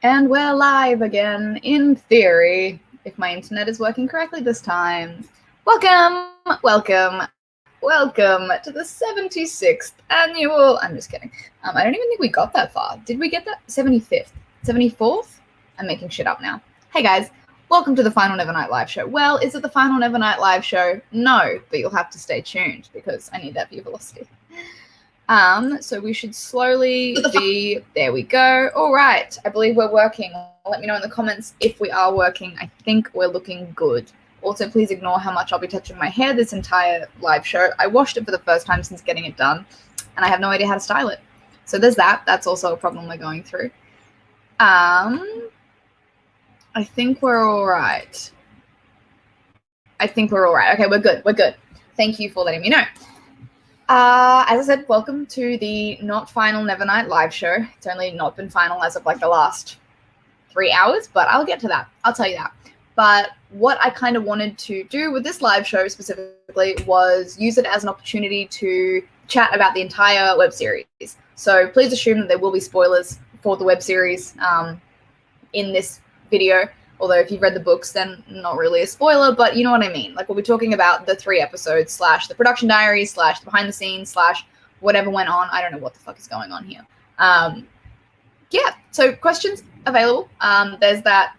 And we're live again, in theory, if my internet is working correctly this time. Welcome to the 76th annual... I'm just kidding. I don't even think we got that far. Did we get that? 75th? 74th? I'm making shit up now. Hey guys, welcome to the Final Never Night Live Show. Well, is it the Final Never Night Live Show? No, but you'll have to stay tuned because I need that view velocity. So we should slowly be, there we go. All right, I believe we're working. Let me know in the comments if we are working. I think we're looking good. Also, please ignore how much I'll be touching my hair this entire live show. I washed it for the first time since getting it done, and I have no idea how to style it. So there's that. That's also a problem we're going through. I think we're all right. Okay, we're good. Thank you for letting me know. As I said, welcome to the not final Never Night Live Show. It's only not been final as of like the last 3 hours, but I'll get to that. I'll tell you that. But what I kind of wanted to do with this live show specifically was use it as an opportunity to chat about the entire web series. So please assume that there will be spoilers for the web series in this video. Although if you've read the books, then not really a spoiler, but you know what I mean. Like we'll be talking about the 3 episodes / the production diaries / the behind the scenes / whatever went on. I don't know what the fuck is going on here. Yeah, so questions available. There's that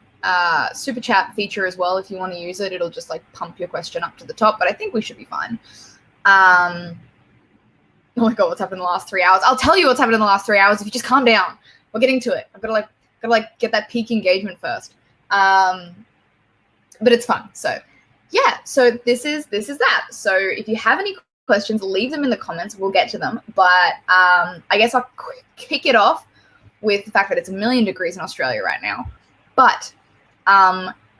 super chat feature as well. If you want to use it, it'll just like pump your question up to the top, but I think we should be fine. Oh my God, what's happened in the last 3 hours? I'll tell you what's happened in the last 3 hours if you just calm down. We're getting to it. I've got to get that peak engagement first. But it's fun. So yeah, so this is that. So if you have any questions, leave them in the comments. We'll get to them. But I guess I'll kick it off with the fact that it's 1,000,000 degrees in Australia right now. But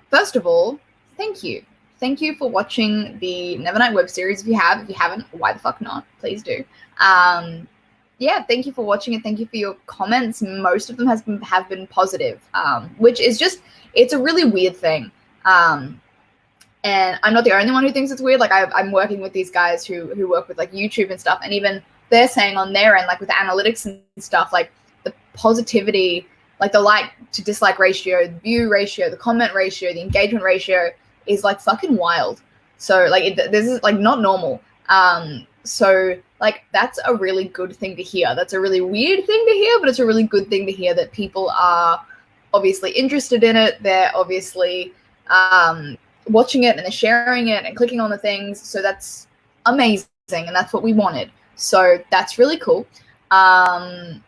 first of all, thank you. Thank you for watching the Nevernight web series. If you haven't, why the fuck not? Please do. Yeah, thank you for watching and thank you for your comments. Most of them have been positive, which is just, it's a really weird thing. And I'm not the only one who thinks it's weird. Like I'm working with these guys who work with like YouTube and stuff, and even they're saying on their end, like with the analytics and stuff, like the positivity, like the like to dislike ratio, the view ratio, the comment ratio, the engagement ratio is like fucking wild. So like this is like not normal. So like that's a really good thing to hear. That's a really weird thing to hear, but it's a really good thing to hear that people are obviously interested in it. They're obviously watching it and they're sharing it and clicking on the things. So that's amazing, and that's what we wanted. So that's really cool. Yeah,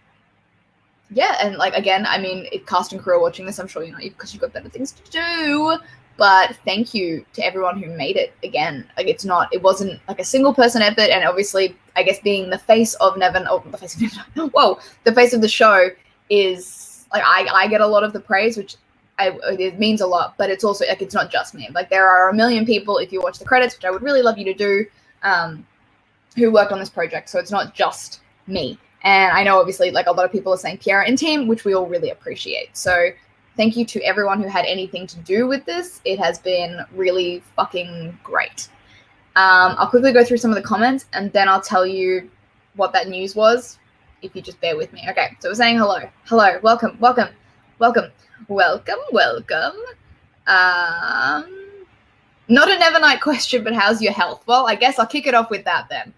and like again, I mean, if cast and crew are watching this, I'm sure you know because you've got better things to do. But thank you to everyone who made it. Again, like it wasn't like a single person effort, and obviously, I guess being the face of the face of the show is like I get a lot of the praise, which it means a lot. But it's also like it's not just me. Like there are 1,000,000 people, if you watch the credits, which I would really love you to do, who worked on this project. So it's not just me. And I know obviously like a lot of people are saying Piéra and team, which we all really appreciate. So thank you to everyone who had anything to do with this. It has been really fucking great. I'll quickly go through some of the comments and then I'll tell you what that news was, if you just bear with me. Okay, so we're saying hello. Hello, welcome. Not a Nevernight question, but how's your health? Well, I guess I'll kick it off with that then.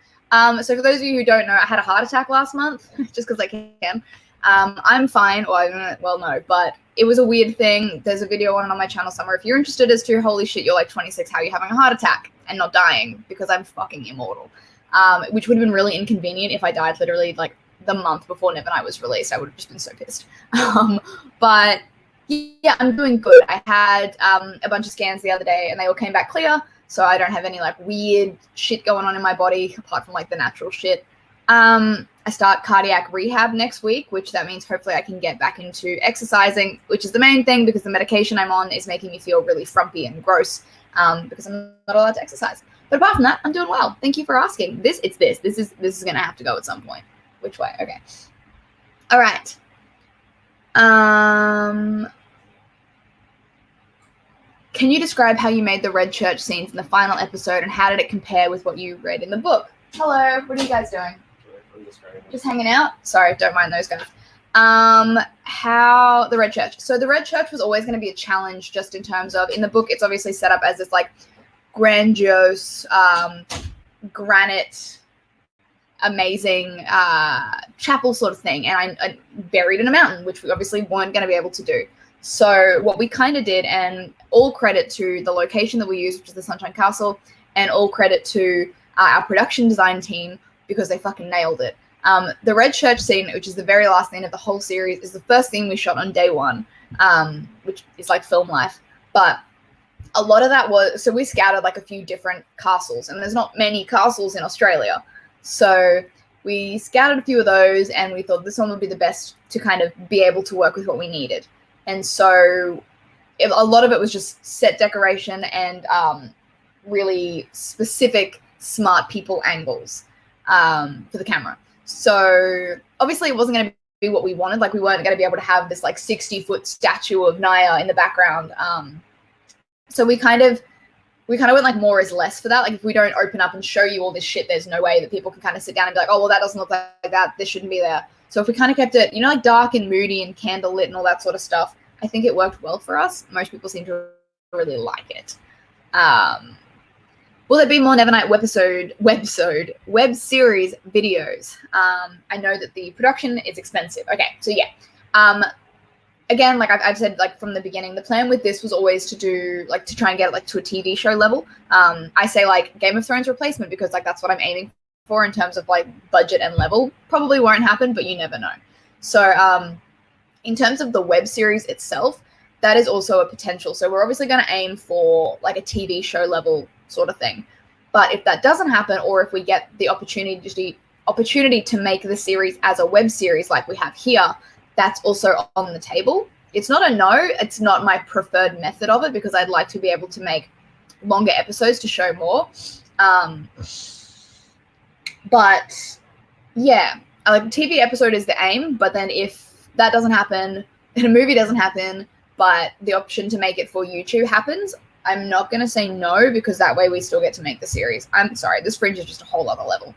So for those of you who don't know, I had a heart attack last month, just because I can. I'm fine, well, no, but it was a weird thing. There's a video on my channel somewhere. If you're interested as to, holy shit, you're like 26, how are you having a heart attack and not dying? Because I'm fucking immortal. Which would have been really inconvenient if I died literally like the month before Nevernight was released. I would have just been so pissed. But yeah, I'm doing good. I had a bunch of scans the other day and they all came back clear. So I don't have any like weird shit going on in my body apart from like the natural shit. I start cardiac rehab next week, which that means hopefully I can get back into exercising, which is the main thing because the medication I'm on is making me feel really frumpy and gross because I'm not allowed to exercise. But apart from that, I'm doing well. Thank you for asking. This is going to have to go at some point. Which way? Okay. All right. Can you describe how you made the red church scenes in the final episode and how did it compare with what you read in the book? Hello, what are you guys doing? Just hanging out? Sorry, don't mind those guys. How the Red Church. So the Red Church was always going to be a challenge, just in terms of, in the book, it's obviously set up as this like grandiose, granite, amazing chapel sort of thing, and I buried in a mountain, which we obviously weren't going to be able to do. So what we kind of did, and all credit to the location that we used, which is the Sunshine Castle, and all credit to our production design team, because they fucking nailed it. The Red Church scene, which is the very last scene of the whole series, is the first thing we shot on day one, which is like film life. But a lot of that was, so we scouted like a few different castles, and there's not many castles in Australia. So we scouted a few of those, and we thought this one would be the best to kind of be able to work with what we needed. And so a lot of it was just set decoration and really specific smart people angles for the camera. So obviously it wasn't going to be what we wanted. Like, we weren't going to be able to have this like 60-foot statue of Naya in the background. So we kind of went like more is less for that. Like, if we don't open up and show you all this shit, there's no way that people can kind of sit down and be like, oh, well, that doesn't look like that. This shouldn't be there. So if we kind of kept it, like dark and moody and candle lit and all that sort of stuff, I think it worked well for us. Most people seem to really like it. Will there be more Nevernight web series videos? I know that the production is expensive. Okay, so yeah. Again, like I've said, like from the beginning, the plan with this was always to try and get it like to a TV show level. I say like Game of Thrones replacement, because like that's what I'm aiming for in terms of like budget and level. Probably won't happen, but you never know. So in terms of the web series itself, that is also a potential. So we're obviously going to aim for like a TV show level sort of thing. But if that doesn't happen, or if we get the opportunity to make the series as a web series like we have here, that's also on the table. It's not a no. It's not my preferred method of it, because I'd like to be able to make longer episodes to show more. But yeah, like a TV episode is the aim. But then if that doesn't happen, and a movie doesn't happen, but the option to make it for YouTube happens, I'm not going to say no, because that way we still get to make the series. I'm sorry, this fringe is just a whole other level.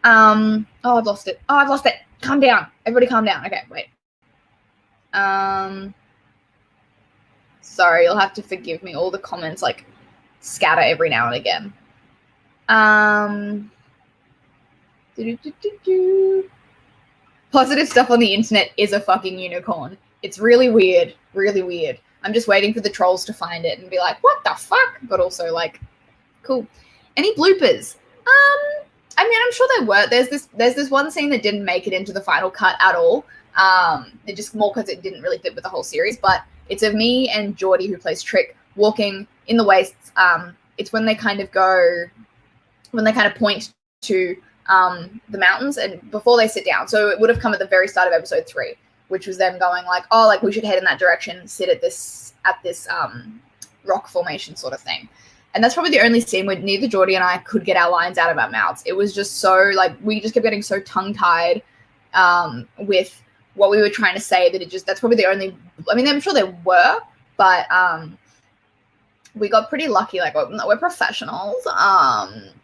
Oh, I've lost it. Calm down. Everybody calm down. Okay, wait. Sorry, you'll have to forgive me. All the comments like scatter every now and again. Positive stuff on the internet is a fucking unicorn. It's really weird. Really weird. I'm just waiting for the trolls to find it and be like, what the fuck? But also like, cool. Any bloopers? I mean, I'm sure there were. There's this one scene that didn't make it into the final cut at all. It just more because it didn't really fit with the whole series. But it's of me and Geordie, who plays Trick, walking in the wastes. It's when they kind of point to the mountains and before they sit down. So it would have come at the very start of episode 3, which was them going like, oh, like we should head in that direction, sit at this rock formation sort of thing. And that's probably the only scene where neither Geordie and I could get our lines out of our mouths. It was just so, like, we just kept getting so tongue-tied with what we were trying to say that that's probably the only, I mean, I'm sure there were, but we got pretty lucky. Like, we're professionals.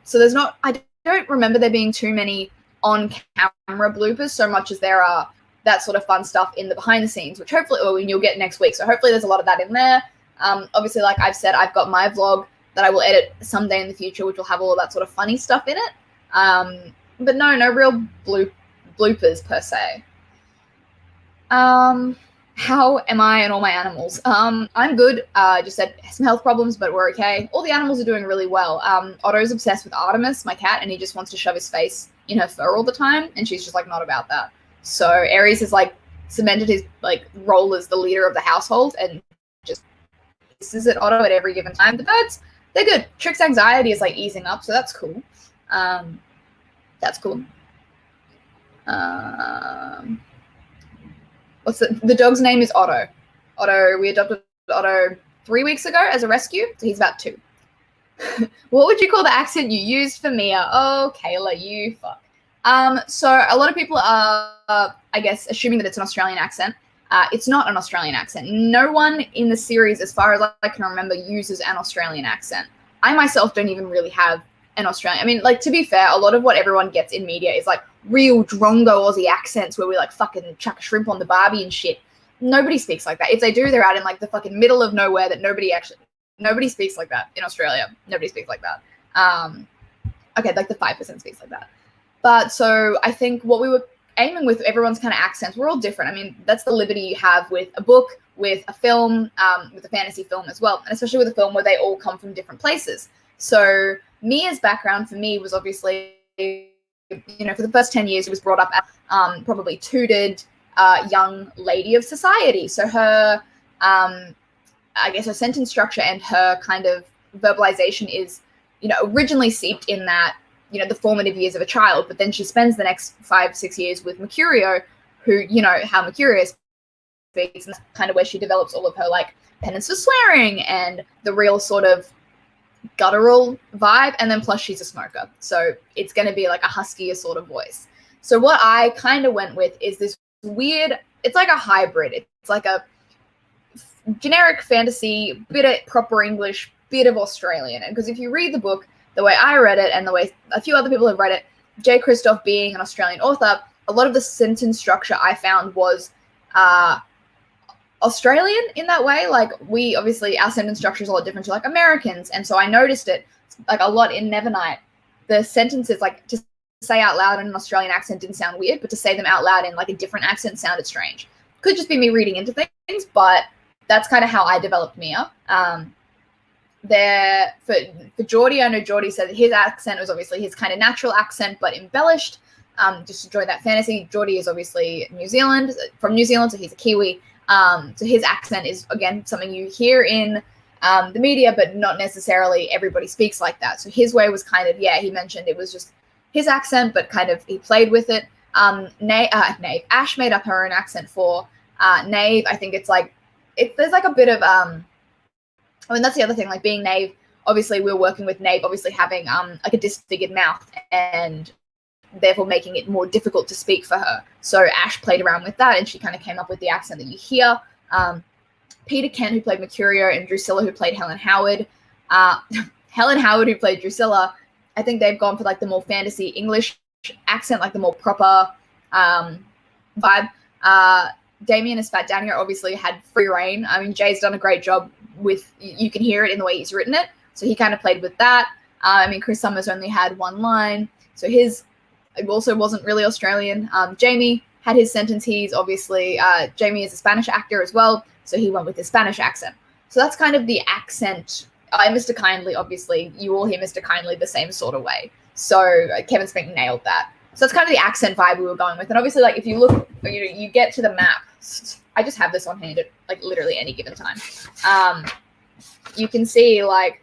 So there's not, I don't remember there being too many on-camera bloopers so much as there are that sort of fun stuff in the behind the scenes, which hopefully, you'll get next week. So hopefully there's a lot of that in there. Obviously, like I've said, I've got my vlog that I will edit someday in the future, which will have all of that sort of funny stuff in it. But no real bloopers per se. How am I and all my animals? I'm good. Just had some health problems, but we're okay. All the animals are doing really well. Otto's obsessed with Artemis, my cat, and he just wants to shove his face in her fur all the time, and she's just like not about that. So Aries has like cemented his like role as the leader of the household and just hisses at Otto at every given time. The birds, they're good. Trick's anxiety is like easing up, so that's cool. That's cool. What's the dog's name is Otto. Otto, we adopted Otto 3 weeks ago as a rescue, so he's about 2. What would you call the accent you used for Mia? Oh, Kayla, you fuck. So a lot of people are, I guess, assuming that it's an Australian accent. It's not an Australian accent. No one in the series, as far as I can remember, uses an Australian accent. I myself don't even really have an Australian. I mean, like, to be fair, a lot of what everyone gets in media is like, real drongo Aussie accents where we like fucking chuck a shrimp on the barbie and shit. Nobody speaks like that. If they do, they're out in like the fucking middle of nowhere that nobody speaks like that in Australia. Nobody speaks like that. Okay, like the 5% speaks like that. But so I think what we were aiming with everyone's kind of accents, we're all different. I mean, that's the liberty you have with a book, with a film, with a fantasy film as well, and especially with a film where they all come from different places. So Mia's background for me was obviously, for the first 10 years, it was brought up as probably tutored young lady of society. So her, I guess her sentence structure and her kind of verbalization is, originally seeped in that, the formative years of a child, but then she spends the next 5-6 years with Mercurio, who, how Mercurio speaks, and that's kind of where she develops all of her, like, penance for swearing and the real sort of guttural vibe, and then plus she's a smoker. So it's going to be like a huskier sort of voice. So what I kind of went with is this weird, it's like a hybrid. It's like a generic fantasy, bit of proper English, bit of Australian. And because if you read the book, the way I read it and the way a few other people have read it, Jay Kristofff being an Australian author, a lot of the sentence structure I found was Australian in that way. Like, we obviously, our sentence structure is a lot different to like Americans. And so I noticed it like a lot in Nevernight. The sentences, like, to say out loud in an Australian accent didn't sound weird, but to say them out loud in like a different accent sounded strange. Could just be me reading into things, but that's kind of how I developed Mia. For Geordie, I know Geordie said that his accent was obviously his kind of natural accent, but embellished, just to join that fantasy. Geordie is obviously from New Zealand, so he's a Kiwi. So his accent is, again, something you hear in the media, but not necessarily everybody speaks like that. So his way was kind of, he mentioned it was just his accent, but kind of he played with it. Nave. Ash made up her own accent for Nave. I think it's like, there's like a bit of, that's the other thing, like being Nave, obviously we're working with Nave, obviously having like a disfigured mouth and therefore making it more difficult to speak for her. So Ash played around with that and she kind of came up with the accent that you hear. Peter Kent, who played Mercurio, and Drusilla, who played Helen Howard. Helen Howard, who played Drusilla, I think they've gone for like the more fantasy English accent, like the more proper vibe. Damien as Fat Daniel obviously had free reign. I mean, Jay's done a great job with, you can hear it in the way he's written it. So he kind of played with that. Chris Summers only had one line. So his also wasn't really Australian. Jamie had his sentence. He's obviously, Jamie is a Spanish actor as well. So he went with his Spanish accent. So that's kind of the accent. Mr. Kindly, obviously, you all hear Mr. Kindly the same sort of way. So Kevin Spink nailed that. So that's kind of the accent vibe we were going with. And obviously, like, if you look, you get to the map. I just have this on hand at, like, literally any given time. You can see, like,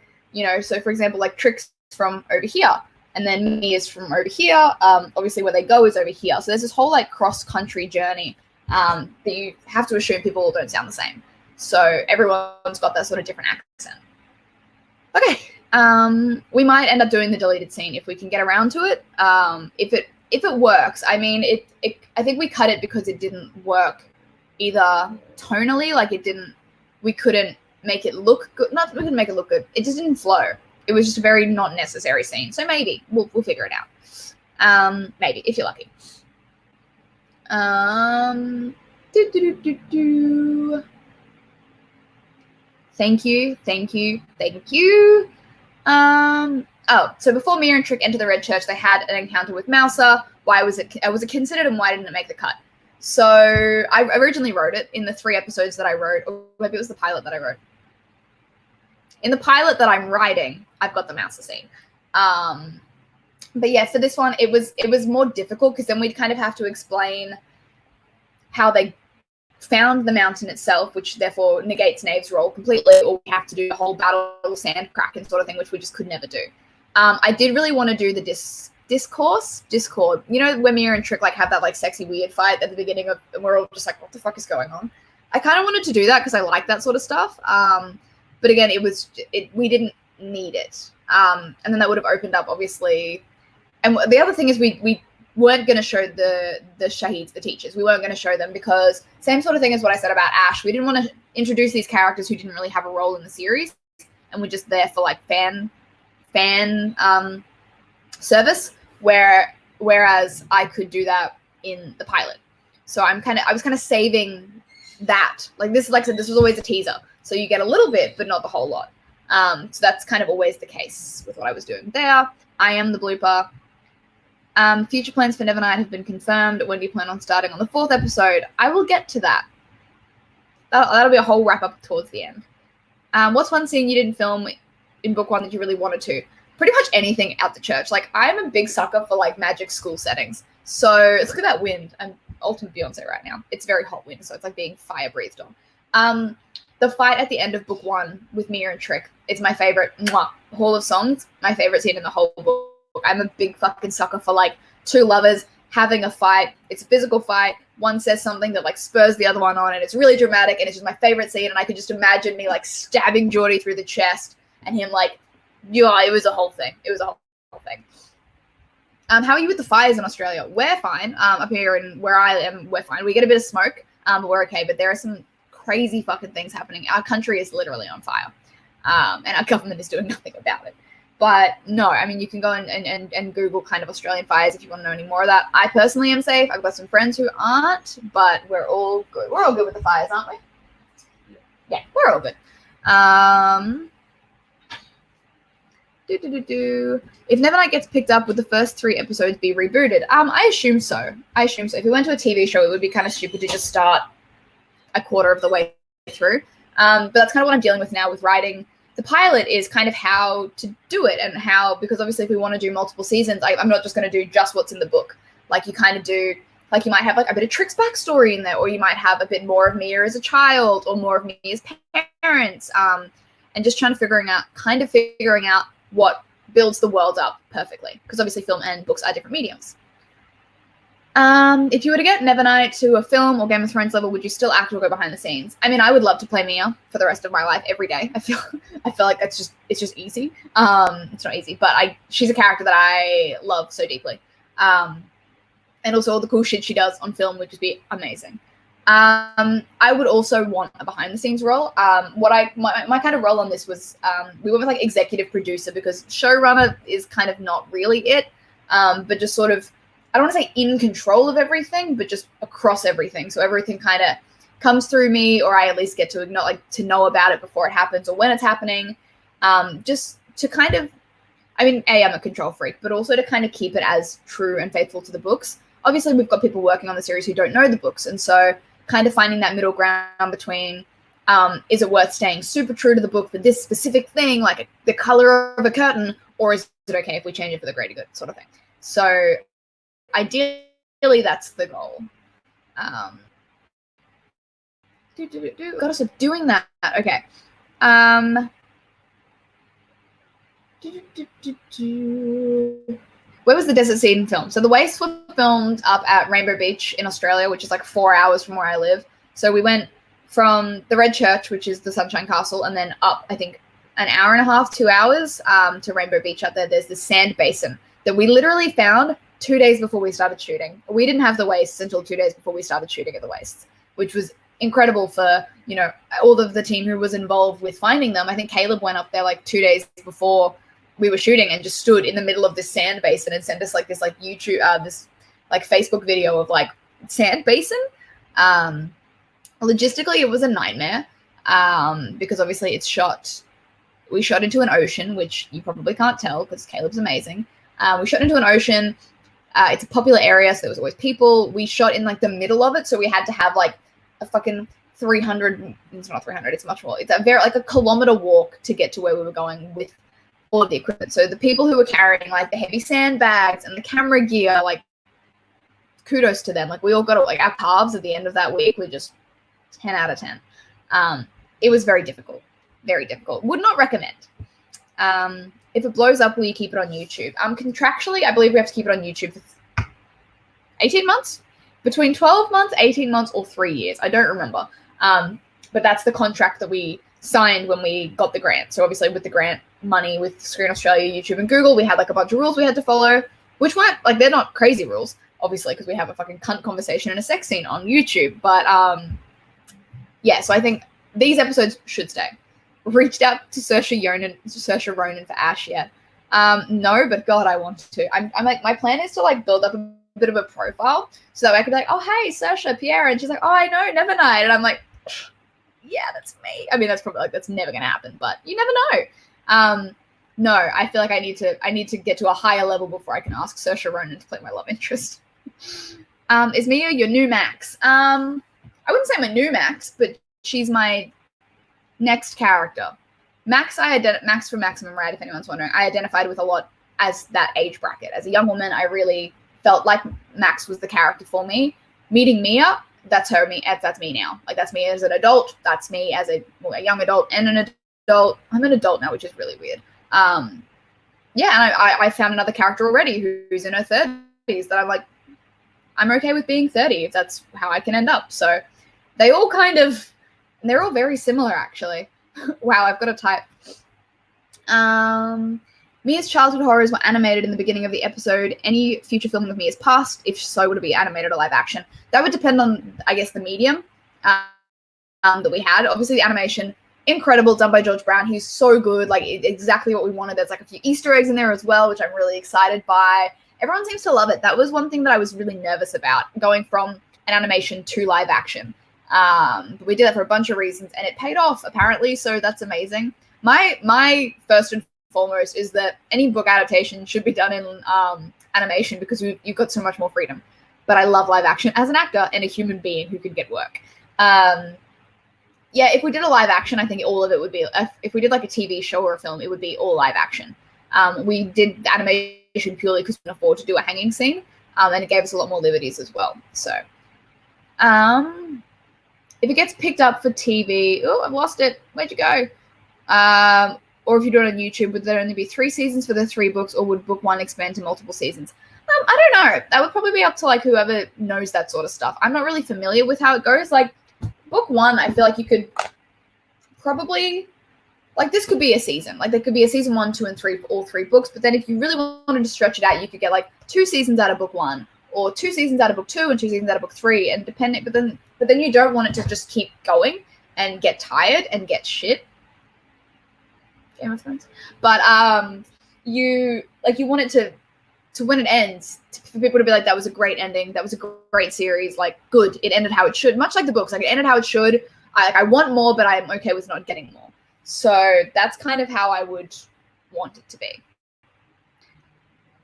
so for example, like, Trick's from over here. And then me is from over here. Obviously, where they go is over here. So there's this whole, like, cross-country journey that you have to assume people all don't sound the same. So everyone's got that sort of different accent. Okay. We might end up doing the deleted scene if we can get around to it. If it works. I mean, I think we cut it because it didn't work either tonally, like we couldn't make it look good. We couldn't make it look good. It just didn't flow. It was just a very not necessary scene. So maybe we'll figure it out. Maybe, if you're lucky. Thank you. So before Mia and Trick enter the Red Church, they had an encounter with Mouser. Why was it considered, and why didn't it make the cut? So I originally wrote it in the 3 episodes that I wrote, or maybe it was the pilot that I wrote. In the pilot that I'm writing, I've got the Mouser scene. But yeah, for this one, it was more difficult because then we'd kind of have to explain how they found the mountain itself, which therefore negates Nave's role completely, or we have to do the whole battle sand kraken sort of thing, which we just could never do. I did really want to do the Discord, where Mia and Trick like have that like sexy weird fight at the beginning of, and we're all just like, what the fuck is going on? I kind of wanted to do that because I like that sort of stuff. But again, we didn't need it. And then that would have opened up, obviously. And the other thing is we weren't going to show the Shaheeds, the teachers. We weren't going to show them because same sort of thing as what I said about Ash. We didn't want to introduce these characters who didn't really have a role in the series and were just there for like fan service, where whereas I could do that in the pilot. So I was kind of saving that. Like this was always a teaser. So you get a little bit, but not the whole lot. So that's kind of always the case with what I was doing there. I am the blooper. Future plans for Nevernight have been confirmed. When do you plan on starting on the 4th episode? I will get to that. That'll be a whole wrap up towards the end. What's one scene you didn't film in book 1 that you really wanted to? Pretty much anything at the church. Like, I'm a big sucker for, like, magic school settings. So, look at that wind. I'm ultimate Beyonce right now. It's very hot wind, so it's like being fire breathed on. The fight at the end of book 1 with Mia and Trick, it's my favorite. Hall of Songs, my favorite scene in the whole book. I'm a big fucking sucker for, like, two lovers having a fight. It's a physical fight. One says something that, like, spurs the other one on, and it's really dramatic, and it's just my favorite scene, and I could just imagine me, like, stabbing Geordie through the chest, and him, like, it was a whole thing. It was a whole thing. How are you with the fires in Australia? We're fine. Up here and where I am, we're fine. We get a bit of smoke, but we're okay, but there are some crazy fucking things happening. Our country is literally on fire, and our government is doing nothing about it. But no, I mean, you can go and Google kind of Australian fires if you want to know any more of that. I personally am safe. I've got some friends who aren't, but we're all good. We're all good with the fires, aren't we? Yeah, we're all good. If Nevernight gets picked up, would the first 3 episodes be rebooted? I assume so. If we went to a TV show, it would be kind of stupid to just start a quarter of the way through. But that's kind of what I'm dealing with now with writing. The pilot is kind of how to do it and how, because obviously if we want to do multiple seasons, I'm not just going to do just what's in the book. Like you kind of do, like you might have like a bit of Trick's backstory in there, or you might have a bit more of Mia as a child or more of Mia's parents, and just figuring out what builds the world up perfectly. Because obviously film and books are different mediums. If you were to get Nevernight to a film or Game of Thrones level, would you still act or go behind the scenes? I mean, I would love to play Mia for the rest of my life every day. I feel like it's just easy. It's not easy, but she's a character that I love so deeply. And also all the cool shit she does on film would just be amazing. I would also want a behind the scenes role. My kind of role on this was, we went with like executive producer because showrunner is kind of not really it, but just sort of, I don't want to say in control of everything, but just across everything. So everything kind of comes through me, or I at least get to know about it before it happens or when it's happening. Just to kind of, I mean, I'm a control freak, but also to kind of keep it as true and faithful to the books. Obviously, we've got people working on the series who don't know the books. And so kind of finding that middle ground between, is it worth staying super true to the book for this specific thing, like the color of a curtain, or is it okay if we change it for the greater good sort of thing? So ideally, that's the goal. Got us doing that. Okay. Where was the desert scene filmed? So the Wastes were filmed up at Rainbow Beach in Australia, which is like 4 hours from where I live. So we went from the Red Church, which is the Sunshine Castle, and then up, I think, an hour and a half, 2 hours to Rainbow Beach up there. There's this sand basin that we literally found 2 days before we started shooting. We didn't have the Wastes until 2 days before we started shooting at the Wastes, which was incredible for, all of the team who was involved with finding them. I think Caleb went up there like 2 days before we were shooting and just stood in the middle of this sand basin and sent us like this like YouTube, this like Facebook video of like sand basin. Logistically, it was a nightmare because obviously we shot into an ocean, which you probably can't tell because Caleb's amazing. We shot into an ocean. It's a popular area, so there was always people. We shot in like the middle of it, so we had to have like a fucking 300. It's not 300. It's much more. It's a kilometer walk to get to where we were going with all of the equipment. So the people who were carrying like the heavy sandbags and the camera gear, like kudos to them. Like we all got like our calves at the end of that week were just 10 out of 10. It was very difficult. Very difficult. Would not recommend. If it blows up, will you keep it on YouTube? Contractually, I believe we have to keep it on YouTube for 18 months? Between 12 months, 18 months, or 3 years. I don't remember. But that's the contract that we signed when we got the grant. So obviously with the grant money with Screen Australia, YouTube, and Google, we had like a bunch of rules we had to follow, which weren't, like, they're not crazy rules, obviously, because we have a fucking cunt conversation and a sex scene on YouTube. But yeah, so I think these episodes should stay. Reached out to Saoirse Ronan for Ash yet. No, but God, I want to. I'm like, my plan is to like build up a bit of a profile so that I could be like, oh, hey, Saoirse, Piéra. And she's like, oh, I know, Nevernight. And I'm like, yeah, that's me. I mean, that's probably like, that's never going to happen, but you never know. No, I feel like I need to get to a higher level before I can ask Saoirse Ronan to play my love interest. Is Mia your new Max? I wouldn't say I'm a new Max, but she's my next character. Max from Maximum Ride, if anyone's wondering, I identified with a lot as that age bracket. As a young woman, I really felt like Max was the character for me. Meeting Mia, that's me now. Like, that's me as an adult. That's me as a young adult and an adult. I'm an adult now, which is really weird. Yeah, and I found another character already who's in her 30s that I'm like, I'm okay with being 30 if that's how I can end up. So they're all very similar, actually. Wow, I've got to type. Mia's childhood horrors were animated in the beginning of the episode. Any future filming of Mia's past? If so, would it be animated or live action? That would depend on, I guess, the medium that we had. Obviously, the animation, incredible, done by George Brown. He's so good, like exactly what we wanted. There's like a few Easter eggs in there as well, which I'm really excited by. Everyone seems to love it. That was one thing that I was really nervous about, going from an animation to live action. But we did that for a bunch of reasons, and it paid off apparently. So that's amazing. My first and foremost is that any book adaptation should be done in animation because you've got so much more freedom. But I love live action as an actor and a human being who could get work. Yeah, if we did a live action, I think all of it would be, if we did like a TV show or a film, it would be all live action. We did animation purely because we couldn't afford to do a hanging scene, and it gave us a lot more liberties as well. So, if it gets picked up for TV, oh, I've lost it. Where'd you go? Or if you do it on YouTube, would there only be 3 seasons for the 3 books, or would book 1 expand to multiple seasons? I don't know. That would probably be up to like whoever knows that sort of stuff. I'm not really familiar with how it goes. Like, book 1, I feel like you could probably, like, this could be a season. Like, there could be a season 1, 2, and 3 for all 3 books. But then if you really wanted to stretch it out, you could get like 2 seasons out of book 1, or 2 seasons out of book 2, and 2 seasons out of book 3, and depending. But then you don't want it to just keep going and get tired and get shit. Game of Thrones. But you want it to when it ends, for people to be like, that was a great ending, that was a great series, like, good, it ended how it should, much like the books, like, it ended how it should. I want more, but I'm okay with not getting more. So that's kind of how I would want it to be.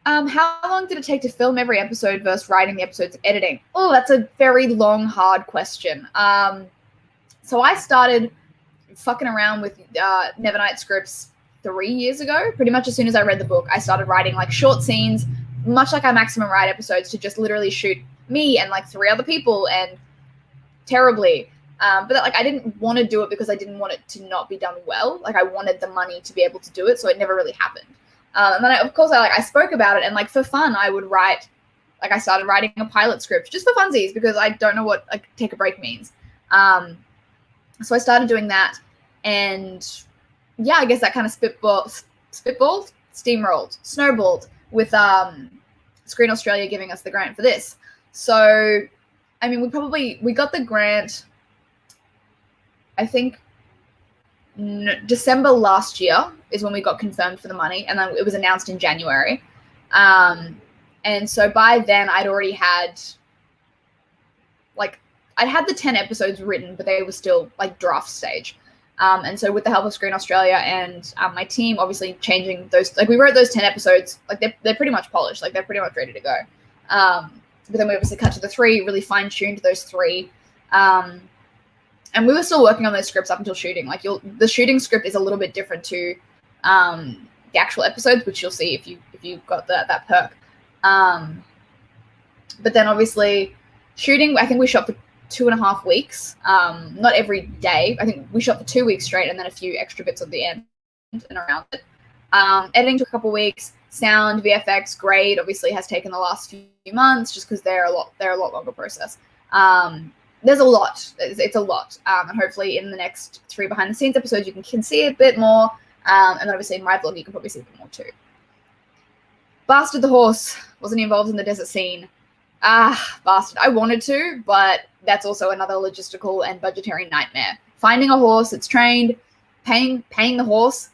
How long did it take to film every episode versus writing the episodes and editing? Oh, that's a very long, hard question. So I started fucking around with Nevernight scripts 3 years ago. Pretty much as soon as I read the book, I started writing like short scenes, much like our Maximum Ride episodes, to just literally shoot me and like 3 other people, and terribly. But like, I didn't want to do it because I didn't want it to not be done well. Like, I wanted the money to be able to do it, so it never really happened. And then I spoke about it, and like for fun, I would write, like I started writing a pilot script just for funsies because I don't know what like take a break means. So I started doing that, and yeah, I guess that kind of spitballed, steamrolled, snowballed with Screen Australia giving us the grant for this. So, I mean, we got the grant, I think December last year is when we got confirmed for the money, and then it was announced in January. And so by then I'd already had, like, I'd had the 10 episodes written, but they were still like draft stage. And so with the help of Screen Australia and my team, obviously changing those, like we wrote those 10 episodes, like they're pretty much polished, like they're pretty much ready to go. But then we obviously cut to the 3, really fine-tuned those 3. And we were still working on those scripts up until shooting. Like the shooting script is a little bit different to the actual episodes, which you'll see if you got that perk. But then obviously shooting, I think we shot for 2.5 weeks. Not every day. I think we shot for 2 weeks straight, and then a few extra bits at the end and around it. Editing took a couple weeks. Sound, VFX, grade obviously has taken the last few months just because they're a lot longer process. There's a lot. It's a lot. And hopefully in the next 3 behind the scenes episodes, you can see a bit more. And then obviously in my vlog, you can probably see a bit more too. Bastard the horse. Wasn't involved in the desert scene. Bastard. I wanted to, but that's also another logistical and budgetary nightmare. Finding a horse that's trained, paying the horse,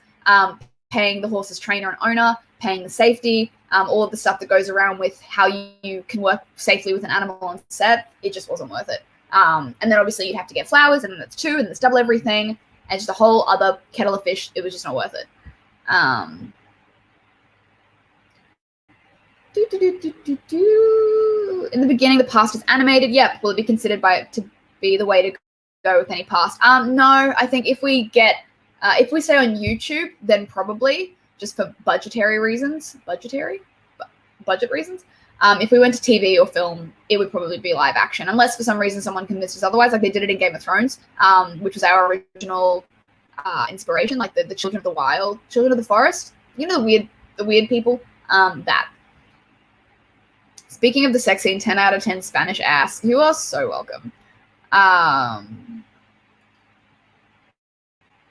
paying the horse's trainer and owner, paying the safety, all of the stuff that goes around with how you can work safely with an animal on set, it just wasn't worth it. And then obviously you'd have to get flowers, and then that's 2, and there's double everything, and just a whole other kettle of fish. It was just not worth it. In the beginning, the past is animated. Yep. Will it be considered to be the way to go with any past? No, I think if we stay on YouTube, then probably, just for budget reasons. If we went to TV or film, it would probably be live action, unless for some reason someone convinced us otherwise, like they did it in Game of Thrones, which was our original inspiration, like the Children of the Wild, Children of the Forest. You know, the weird people. That. Speaking of the sex scene, 10 out of 10 Spanish ass. You are so welcome.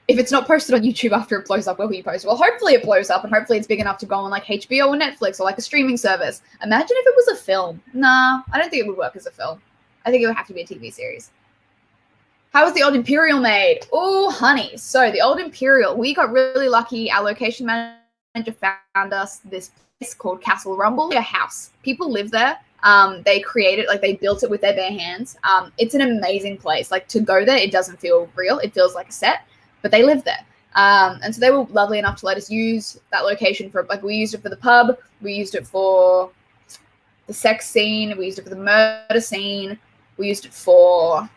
If it's not posted on YouTube after it blows up, where will you post it? Well, hopefully it blows up, and hopefully it's big enough to go on like HBO or Netflix or like a streaming service. Imagine if it was a film. Nah, I don't think it would work as a film. I think it would have to be a TV series. How was the Old Imperial made? Oh, honey. So the Old Imperial, we got really lucky. Our location manager found us this place called Castle Rumble, a house. People live there. They created, like they built it with their bare hands. It's an amazing place. Like to go there, it doesn't feel real. It feels like a set. But they live there. And so they were lovely enough to let us use that location for, like, we used it for the pub, we used it for the sex scene, we used it for the murder scene, we used it for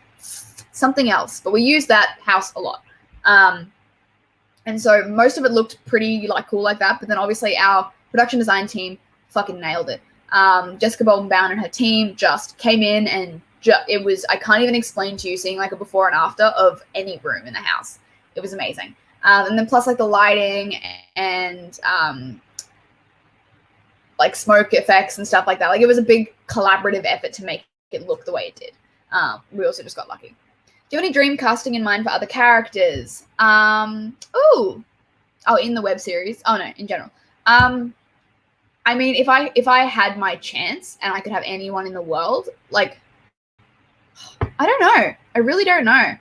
something else, but we used that house a lot. And so most of it looked pretty, like, cool like that, but then obviously our production design team fucking nailed it. Jessica Boldenbaum and her team just came in and it was, I can't even explain to you seeing, like, a before and after of any room in the house. It was amazing. And then plus like the lighting and like smoke effects and stuff like that. Like it was a big collaborative effort to make it look the way it did. We also just got lucky. Do you have any dream casting in mind for other characters? In the web series. Oh no, in general. I mean, if I had my chance and I could have anyone in the world, like, I don't know. I really don't know.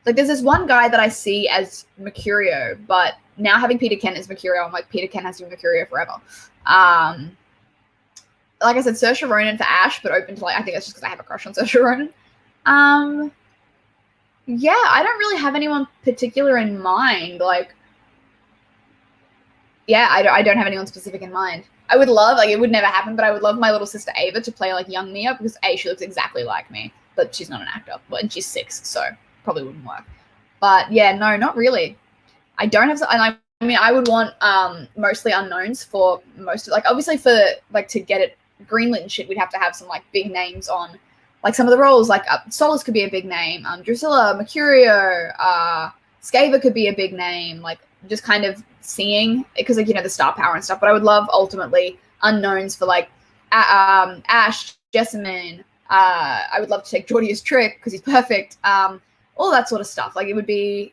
Like, there's this one guy that I see as Mercurio, but now having Peter Kent as Mercurio, I'm like, Peter Kent has to be Mercurio forever. Like I said, Saoirse Ronan for Ash, but open to, like, I think that's just because I have a crush on Saoirse Ronan. Yeah, I don't really have anyone particular in mind. Like, yeah, I don't have anyone specific in mind. I would love, like, it would never happen, but I would love my little sister Ava to play, like, young Mia, because A, she looks exactly like me, but she's not an actor, and she's 6, so probably wouldn't work. But yeah, no, not really. I don't have, and I mean, I would want mostly unknowns for most of, like, obviously for, like, to get it greenlit and shit, we'd have to have some, like, big names on, like, some of the roles, like, Solus could be a big name, Drusilla, Mercurio, Scava could be a big name, like, just kind of seeing, because, like, you know, the star power and stuff, but I would love, ultimately, unknowns for, like, Ash, Jessamine, I would love to take Geordie as Trick, because he's perfect, all that sort of stuff. Like, it would be,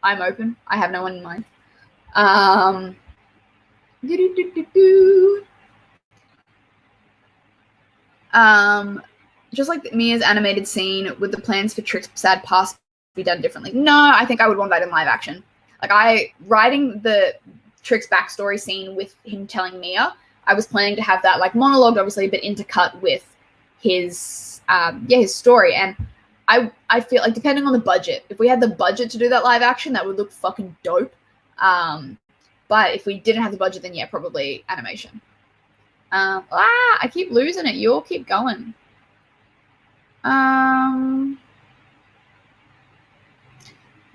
I'm open. I have no one in mind. Just like Mia's animated scene, with the plans for Trick's sad past be done differently? No, I think I would want that in live action. Like, writing the Trick's backstory scene with him telling Mia, I was planning to have that, like, monologue, obviously, but intercut with his, his story. And I feel like, depending on the budget, if we had the budget to do that live action, that would look fucking dope. But if we didn't have the budget, then yeah, probably animation. I keep losing it. You all keep going.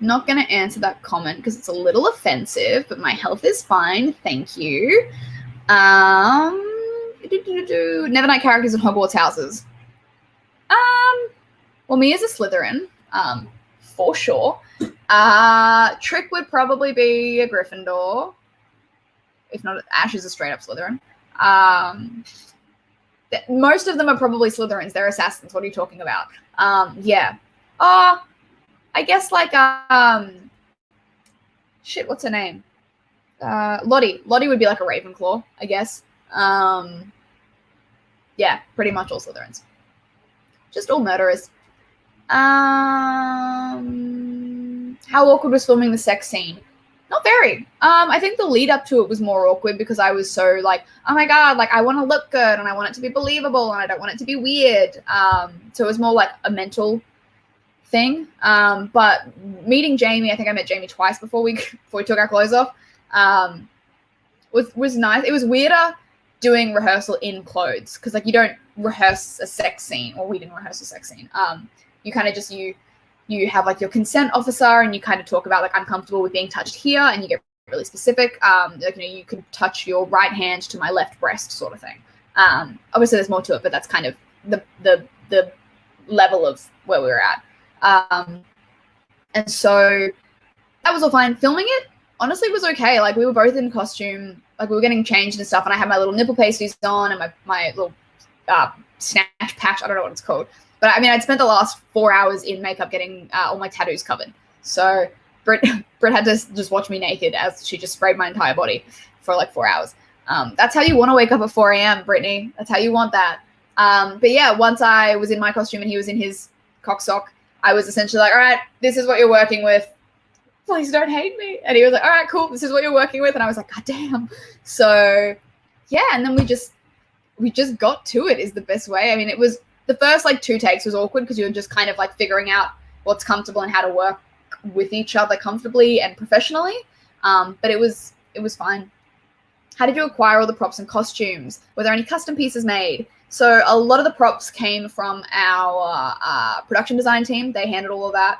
Not going to answer that comment because it's a little offensive, but my health is fine. Thank you. Nevernight characters in Hogwarts houses. Well, Mia's a Slytherin, for sure. Trick would probably be a Gryffindor. If not, Ash is a straight-up Slytherin. Most of them are probably Slytherins. They're assassins. What are you talking about? Yeah. I guess, like, shit, what's her name? Lottie. Lottie would be like a Ravenclaw, I guess. Yeah, pretty much all Slytherins. Just all murderers. How awkward was filming the sex scene? Not very. I think the lead up to it was more awkward because I was so like, oh my God, like I want to look good and I want it to be believable and I don't want it to be weird. So it was more like a mental thing. But meeting Jamie, I think I met Jamie twice before we took our clothes off, was nice. It was weirder doing rehearsal in clothes because like you don't rehearse a sex scene, or we didn't rehearse a sex scene. You kind of just you have like your consent officer and you kind of talk about like, I'm comfortable with being touched here, and you get really specific. Like, you can touch your right hand to my left breast sort of thing. Obviously there's more to it, but that's kind of the level of where we were at. And so that was all fine. Filming it honestly was okay. Like we were both in costume, like we were getting changed and stuff, and I had my little nipple pasties on and my little snatch patch. I don't know what it's called. But I mean, I'd spent the last 4 hours in makeup getting all my tattoos covered. So Britt had to just watch me naked as she just sprayed my entire body for like 4 hours. That's how you want to wake up at 4 a.m., Brittany. That's how you want that. But yeah, once I was in my costume and he was in his cock sock, I was essentially like, all right, this is what you're working with. Please don't hate me. And he was like, all right, cool. This is what you're working with. And I was like, God damn. So yeah, and then we just got to it is the best way. I mean, it was, the first like 2 takes was awkward because you were just kind of like figuring out what's comfortable and how to work with each other comfortably and professionally. But it was fine. How did you acquire all the props and costumes? Were there any custom pieces made? So a lot of the props came from our production design team. They handled all of that.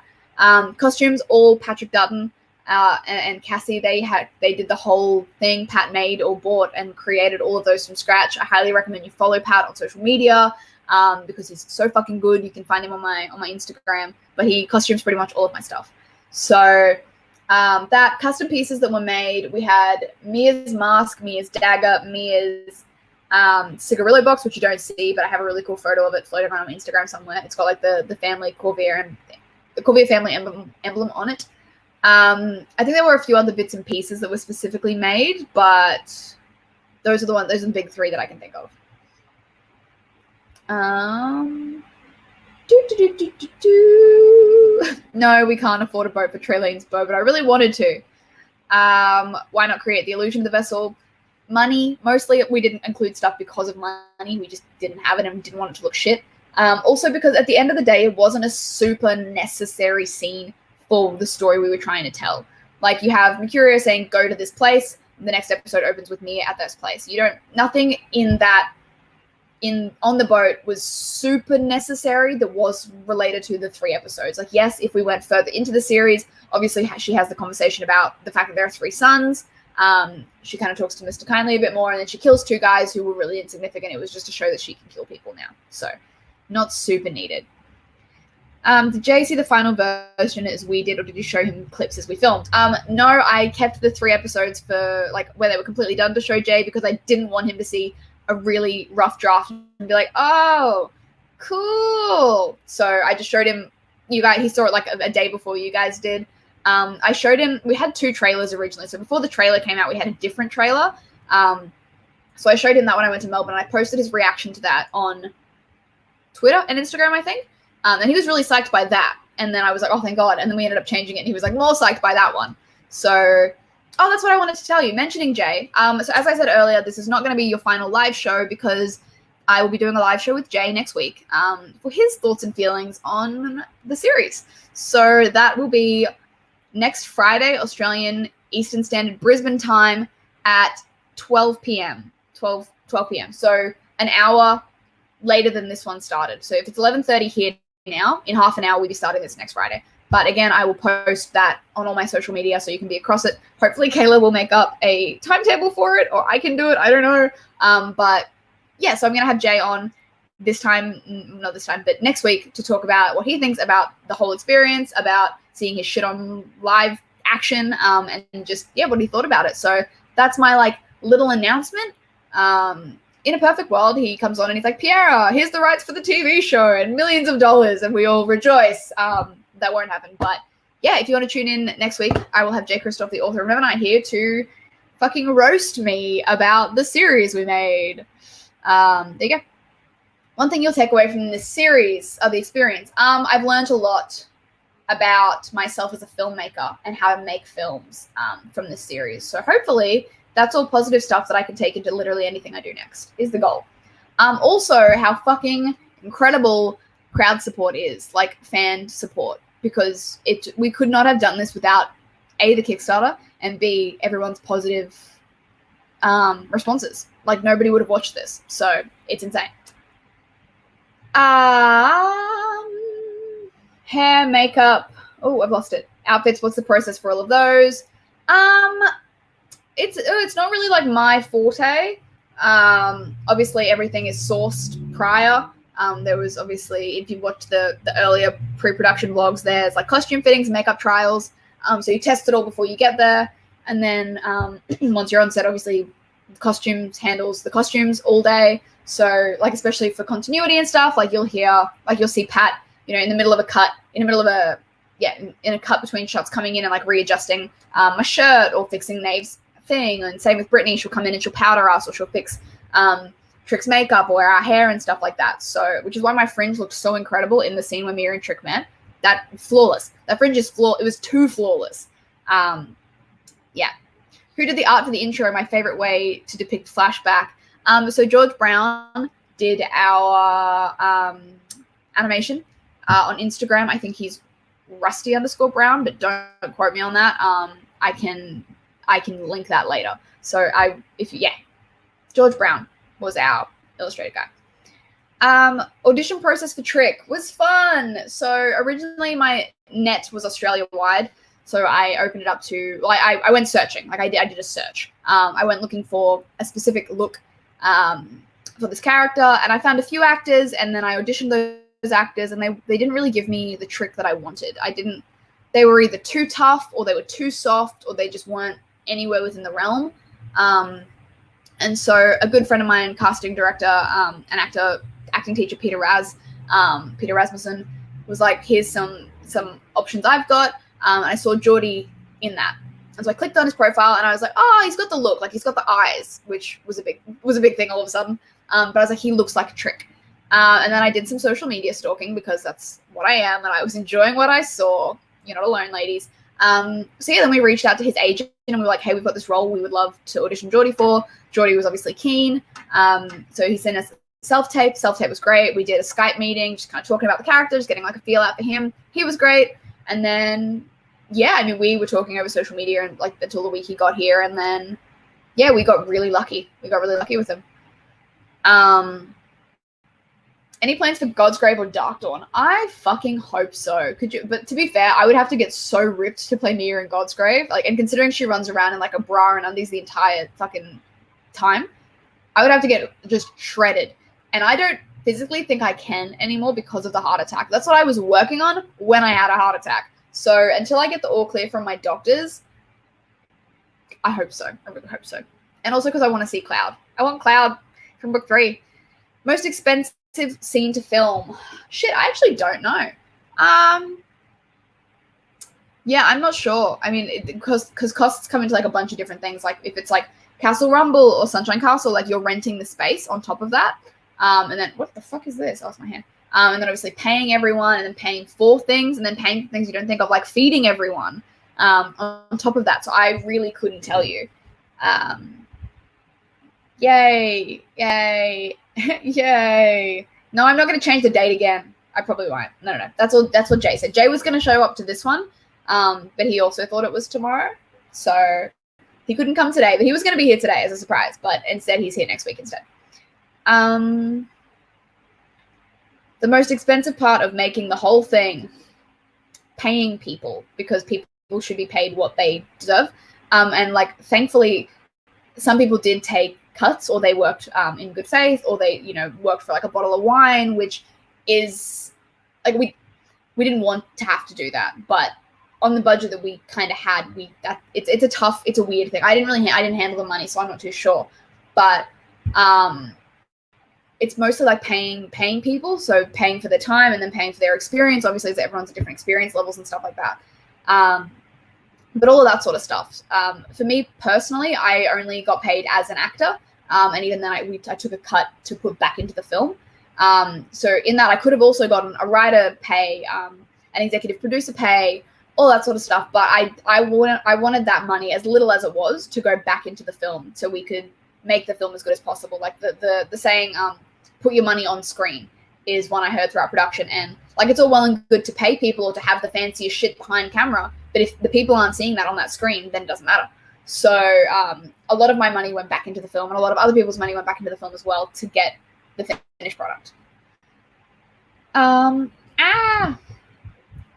Costumes, all Patrick Dutton and Cassie, they did the whole thing. Pat made or bought and created all of those from scratch. I highly recommend you follow Pat on social media. Because he's so fucking good. You can find him on my Instagram, but he costumes pretty much all of my stuff. So that custom pieces that were made, we had Mia's mask, Mia's dagger, Mia's cigarillo box, which you don't see, but I have a really cool photo of it floating around on my Instagram somewhere. It's got like the family Corvair and the Corvair family emblem on it. I think there were a few other bits and pieces that were specifically made, but those are the big 3 that I can think of. No, we can't afford a boat for Trailene's bow, but I really wanted to. Why not create the illusion of the vessel? Money. Mostly we didn't include stuff because of money. We just didn't have it and didn't want it to look shit. Also because at the end of the day, it wasn't a super necessary scene for the story we were trying to tell. Like you have Mercurio saying, go to this place. The next episode opens with Mia at this place. Nothing in that on the boat was super necessary that was related to the 3 episodes. Like, yes, if we went further into the series, obviously she has the conversation about the fact that there are 3 sons. She kind of talks to Mr. Kindly a bit more, and then she kills 2 guys who were really insignificant. It was just to show that she can kill people now. So not super needed. Did Jay see the final version as we did, or did you show him clips as we filmed? No, I kept the 3 episodes for like where they were completely done to show Jay because I didn't want him to see a really rough draft and be like, oh, cool. So I just showed him, he saw it like a day before you guys did. I showed him, we had 2 trailers originally. So before the trailer came out, we had a different trailer. So I showed him that when I went to Melbourne, and I posted his reaction to that on Twitter and Instagram, I think. And he was really psyched by that. And then I was like, oh, thank God. And then we ended up changing it. And he was like more psyched by that one. So, oh, that's what I wanted to tell you, mentioning Jay. So as I said earlier, this is not going to be your final live show because I will be doing a live show with Jay next week for his thoughts and feelings on the series. So that will be next Friday, Australian Eastern Standard Brisbane time at 12 p.m. 12 p.m. So an hour later than this one started. So if it's 11:30 here now, in half an hour, we'll be starting this next Friday. But again, I will post that on all my social media so you can be across it. Hopefully, Kayla will make up a timetable for it, or I can do it. I don't know. But yeah, so I'm going to have Jay on not this time, but next week to talk about what he thinks about the whole experience, about seeing his shit on live action, and just, yeah, what he thought about it. So that's my like little announcement. In a perfect world, he comes on and he's like, Piéra, here's the rights for the TV show and millions of dollars, and we all rejoice. That won't happen. But yeah, if you want to tune in next week, I will have Jay Kristofff, the author of Nevernight, here to fucking roast me about the series we made. There you go. One thing you'll take away from this series of the experience. I've learned a lot about myself as a filmmaker and how to make films from this series. So hopefully that's all positive stuff that I can take into literally anything I do next is the goal. Also, how fucking incredible crowd support is, like fan support, because we could not have done this without A, the Kickstarter, and B, everyone's positive responses. Like, nobody would have watched this, so it's insane. Hair, makeup. Oh, I've lost it. Outfits. What's the process for all of those? It's not really like my forte. Obviously, everything is sourced prior. There was obviously, if you watched the earlier pre-production vlogs, there's like costume fittings, makeup trials. So you test it all before you get there, and then once you're on set, obviously, costumes handles the costumes all day. So like, especially for continuity and stuff, like you'll see Pat, in the middle of a cut, in a cut between shots, coming in and like readjusting my shirt or fixing Nave's thing. And same with Brittany, she'll come in and she'll powder us, or she'll fix Trick's makeup or our hair and stuff like that. So, which is why my fringe looked so incredible in the scene when me and Trick met. That flawless. That fringe is flawless. It was too flawless. Yeah. Who did the art for the intro? My favorite way to depict flashback. So George Brown did our animation on Instagram. I think he's Rusty_Brown, but don't quote me on that. I can link that later. So George Brown was our illustrator guy. Audition process for Trick was fun. So originally my net was Australia wide. So I opened it up to, I went searching. Like I did a search. I went looking for a specific look for this character, and I found a few actors, and then I auditioned those actors, and they didn't really give me the Trick that I wanted. They were either too tough, or they were too soft, or they just weren't anywhere within the realm. And so a good friend of mine, casting director, acting teacher, Peter Rasmussen, was like, here's some options I've got. And I saw Geordie in that. And so I clicked on his profile and I was like, oh, he's got the look, like he's got the eyes, which was a big thing all of a sudden. But I was like, he looks like a Trick. And then I did some social media stalking, because that's what I am, and I was enjoying what I saw. You're not alone, ladies. So yeah, then we reached out to his agent and we were like, hey, we've got this role we would love to audition Geordie for. Geordie was obviously keen. So he sent us self-tape. Self-tape was great. We did a Skype meeting, just kind of talking about the characters, getting like a feel out for him. He was great. And then, yeah, I mean, we were talking over social media and like until the week he got here. And then, yeah, we got really lucky. We got really lucky with him. Any plans for God's Grave or Dark Dawn? I fucking hope so. But to be fair, I would have to get so ripped to play Mia in God's Grave. Like, and considering she runs around in like a bra and undies the entire fucking time, I would have to get just shredded. And I don't physically think I can anymore because of the heart attack. That's what I was working on when I had a heart attack. So until I get the all clear from my doctors, I hope so. I really hope so. And also because I want to see Cloud. I want Cloud from book 3. Most expensive scene to film. Shit, I actually don't know. Yeah, I'm not sure. I mean, because costs come into like a bunch of different things. Like if it's like Castle Rumble or Sunshine Castle, like you're renting the space on top of that. And then what the fuck is this? Oh, it's my hand. And then obviously paying everyone, and then paying for things, and then paying for things you don't think of, like feeding everyone on top of that. So I really couldn't tell you. Yay. Yay. No, I'm not going to change the date again. I probably won't. No. That's what Jay said. Jay was going to show up to this one, but he also thought it was tomorrow. So he couldn't come today, but he was going to be here today as a surprise. But instead, he's here next week instead. The most expensive part of making the whole thing, paying people, because people should be paid what they deserve. And like, thankfully, some people did take cuts, or they worked in good faith, or they, worked for like a bottle of wine, which is like, we didn't want to have to do that, but on the budget that we kind of had, it's a weird thing. I didn't handle the money, so I'm not too sure, but it's mostly like paying people, so paying for their time and then paying for their experience. Obviously, everyone's at different experience levels and stuff like that. But all of that sort of stuff. For me personally, I only got paid as an actor, and even then I took a cut to put back into the film. So in that, I could have also gotten a writer pay, an executive producer pay, all that sort of stuff. But I wanted that money, as little as it was, to go back into the film so we could make the film as good as possible. Like the saying, put your money on screen, is one I heard throughout production. And like, it's all well and good to pay people or to have the fanciest shit behind camera, but if the people aren't seeing that on that screen, then it doesn't matter. So a lot of my money went back into the film, and a lot of other people's money went back into the film as well to get the finished product.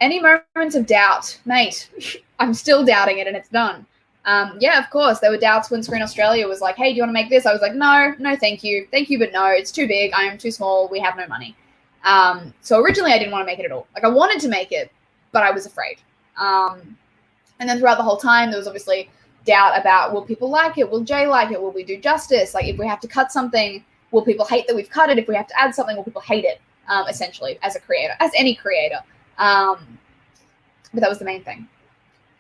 Any moments of doubt? Mate, I'm still doubting it, and it's done. Yeah, of course. There were doubts when Screen Australia was like, hey, do you want to make this? I was like, no, thank you. Thank you, but no, it's too big. I am too small. We have no money. So originally I didn't want to make it at all. Like, I wanted to make it, but I was afraid. And then throughout the whole time, there was obviously doubt about, will people like it? Will Jay like it? Will we do justice? Like, if we have to cut something, will people hate that we've cut it? If we have to add something, will people hate it? Essentially, as a creator, as any creator. But that was the main thing.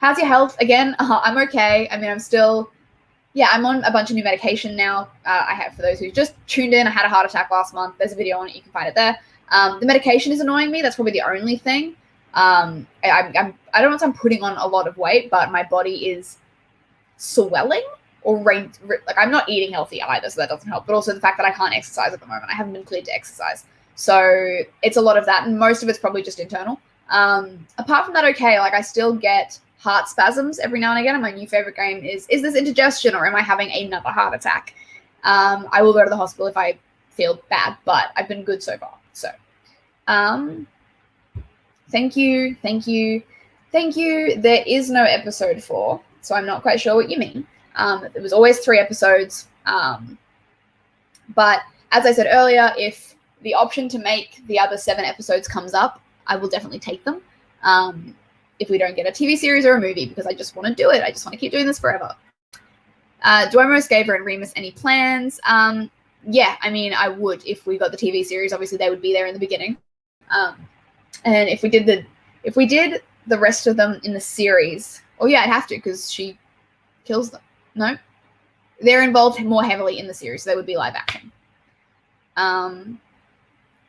How's your health? Again, I'm okay. I mean, I'm on a bunch of new medication now. I have, for those who just tuned in, I had a heart attack last month. There's a video on it. You can find it there. The medication is annoying me. That's probably the only thing. I don't know if I'm putting on a lot of weight, but my body is swelling or like, I'm not eating healthy either, so that doesn't help. But also the fact that I can't exercise at the moment. I haven't been cleared to exercise. So it's a lot of that, and most of it's probably just internal. Apart from that, okay, like, I still get heart spasms every now and again, and my new favorite game is this indigestion, or am I having another heart attack? I will go to the hospital if I feel bad, but I've been good so far. So thank you. There is no episode 4, so I'm not quite sure what you mean. It was always 3 episodes, but as I said earlier, if the option to make the other 7 episodes comes up, I will definitely take them. If we don't get a TV series or a movie, because I just want to do it. I just want to keep doing this forever. Do I roast Gaver and Remus any plans? Yeah, I mean, I would if we got the TV series. Obviously, they would be there in the beginning. And if we did the rest of them in the series, yeah, I'd have to, because she kills them. No, they're involved more heavily in the series, so they would be live action.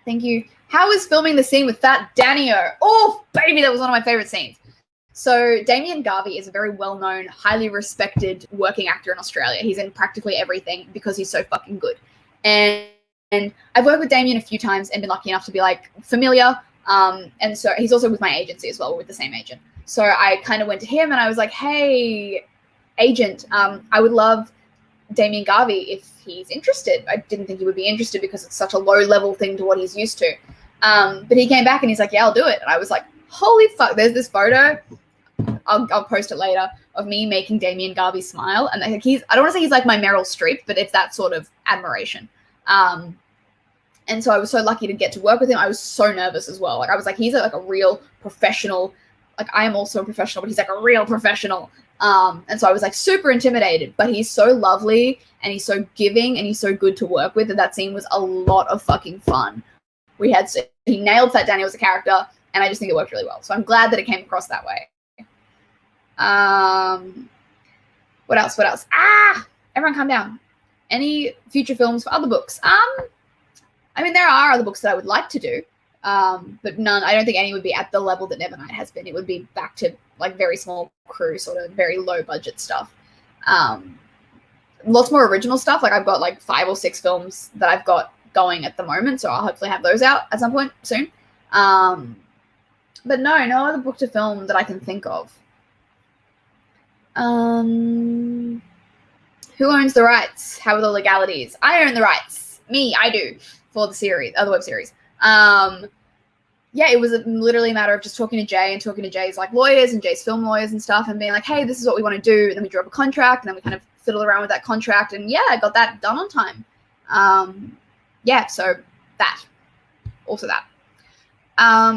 Thank you. How is filming the scene with Fat Danio? Oh, baby, that was one of my favorite scenes. So Damien Garvey is a very well-known, highly respected working actor in Australia. He's in practically everything because he's so fucking good. And I've worked with Damien a few times and been lucky enough to be, like, familiar. And so he's also with my agency as well. We're with the same agent. So I kind of went to him and I was like, hey, agent, I would love Damien Garvey if he's interested. I didn't think he would be interested because it's such a low-level thing to what he's used to. But he came back and he's like, yeah, I'll do it. And I was like, holy fuck, there's this photo. I'll post it later, of me making Damien Garvey smile. And I don't want to say he's like my Meryl Streep, but it's that sort of admiration. And so I was so lucky to get to work with him. I was so nervous as well. Like, I was like, he's like a real professional. Like, I am also a professional, but he's like a real professional. And so I was like super intimidated, but he's so lovely and he's so giving and he's so good to work with. And that scene was a lot of fucking fun. He nailed Fat Danny as a character, and I just think it worked really well. So I'm glad that it came across that way. What else? Everyone calm down. Any future films for other books? I mean, there are other books that I would like to do, but none. I don't think any would be at the level that Nevernight has been. It would be back to, like, very small crew, sort of very low budget stuff. Lots more original stuff. Like, I've got like 5 or 6 films that I've got going at the moment, so I'll hopefully have those out at some point soon. But no other book to film that I can think of. Who owns the rights? How are the legalities? I own the rights. Me, I do, for the series, the web series. Yeah, it was literally a matter of just talking to Jay and talking to Jay's like lawyers and Jay's film lawyers and stuff, and being like, hey, this is what we want to do. And then we drew up a contract, and then we kind of fiddled around with that contract, and yeah, I got that done on time. Yeah, so that. Also that.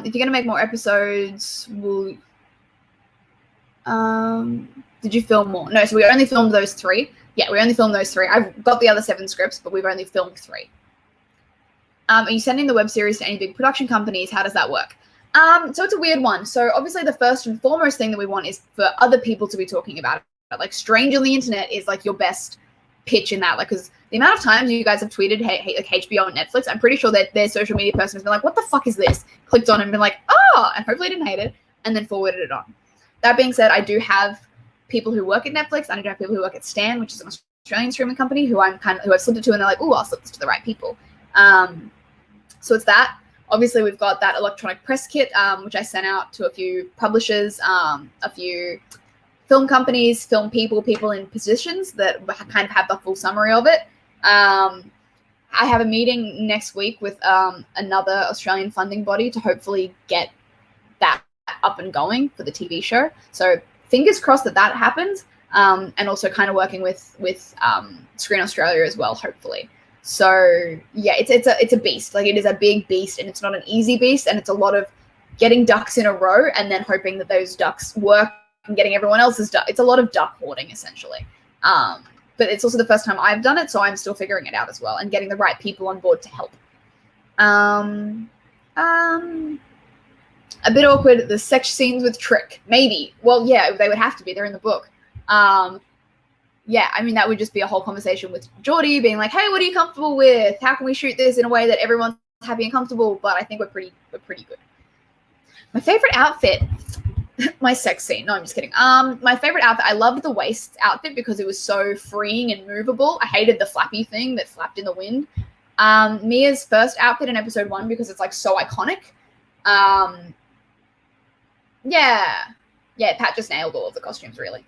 If you're gonna make more episodes, did you film more? No, so we only filmed those 3. Yeah, we only filmed those 3. I've got the other 7 scripts, but we've only filmed 3. Are you sending the web series to any big production companies? How does that work? So it's a weird one. So obviously the first and foremost thing that we want is for other people to be talking about it. Like, Strange on the Internet is like your best pitch in that, like, because the amount of times you guys have tweeted, hey, like HBO and Netflix, I'm pretty sure that their social media person has been like, what the fuck is this? Clicked on it and been like, and hopefully didn't hate it, and then forwarded it on. That being said, I do have people who work at Netflix. I do have people who work at Stan, which is an Australian streaming company, who I've slipped it to, and they're like, I'll slip this to the right people. So it's that. Obviously, we've got that electronic press kit, which I sent out to a few publishers, a few film companies, film people in positions that kind of have the full summary of it. I have a meeting next week with another Australian funding body to hopefully get that up and going for the TV show. So fingers crossed that happens, and also kind of working with Screen Australia as well, hopefully. So yeah, it's a beast. Like, it is a big beast, and it's not an easy beast, and it's a lot of getting ducks in a row and then hoping that those ducks work and getting everyone else's duck. It's a lot of duck hoarding, essentially. But it's also the first time I've done it, so I'm still figuring it out as well and getting the right people on board to help. A bit awkward, the sex scenes with Trick. Maybe. Well, yeah, they would have to be. They're in the book. Yeah, I mean, that would just be a whole conversation with Geordie being like, hey, what are you comfortable with? How can we shoot this in a way that everyone's happy and comfortable? But I think we're pretty good. My favorite outfit, my sex scene. No, I'm just kidding. My favorite outfit, I loved the waist outfit because it was so freeing and movable. I hated the flappy thing that flapped in the wind. Mia's first outfit in episode 1 because it's like so iconic. Yeah, Pat just nailed all of the costumes, really.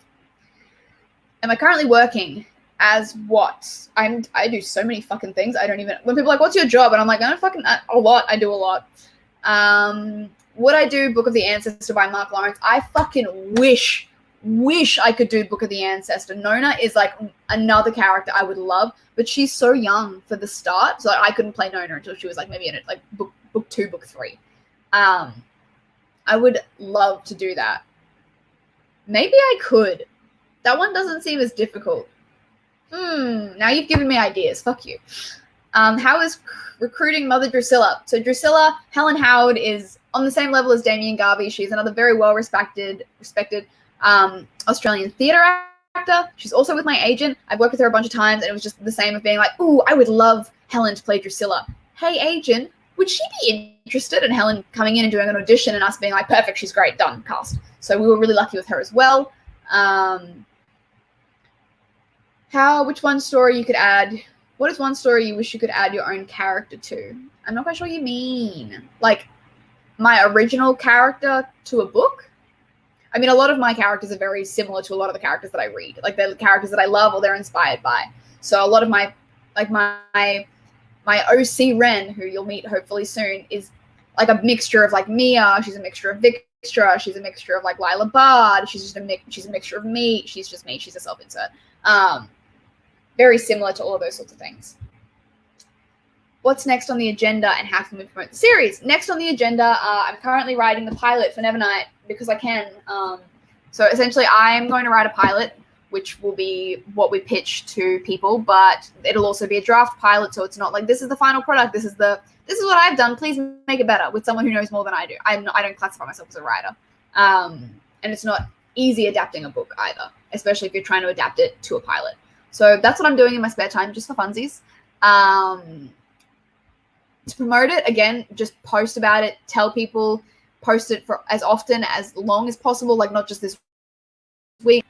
Am I currently working as what? I do so many fucking things. I don't even, when people are like, what's your job? And I'm like, a lot. I do a lot. Would I do Book of the Ancestor by Mark Lawrence? I fucking wish I could do Book of the Ancestor. Nona is like another character I would love, but she's so young for the start, so I couldn't play Nona until she was like maybe in it, like book 2, book 3. I would love to do that. Maybe I could. That one doesn't seem as difficult. Now you've given me ideas. Fuck you. How is recruiting Mother Drusilla? So Drusilla, Helen Howard, is on the same level as Damien Garvey. She's another very well-respected Australian theatre actor. She's also with my agent. I've worked with her a bunch of times, and it was just the same of being like, ooh, I would love Helen to play Drusilla. Hey, agent, would she be interested? And Helen coming in and doing an audition and us being like, perfect, she's great, done, cast. So we were really lucky with her as well. Which one story you could add? What is one story you wish you could add your own character to? I'm not quite sure what you mean. Like, my original character to a book? I mean, a lot of my characters are very similar to a lot of the characters that I read. Like, they're the characters that I love or they're inspired by. So a lot of my OC Ren, who you'll meet hopefully soon, is like a mixture of like Mia. She's a mixture of Victra. She's a mixture of like Lila Bard. She's a mixture of me. She's just me. She's a self-insert. Very similar to all of those sorts of things. What's next on the agenda and how can we promote the series? Next on the agenda, I'm currently writing the pilot for Nevernight because I can. So essentially, I'm going to write a pilot, which will be what we pitch to people, but it'll also be a draft pilot, so it's not like this is the final product. This is what I've done. Please make it better with someone who knows more than I do. I don't classify myself as a writer, and it's not easy adapting a book either, especially if you're trying to adapt it to a pilot. So that's what I'm doing in my spare time, just for funsies. To promote it, again, just post about it, tell people, post it for as often, as long as possible, like not just this week,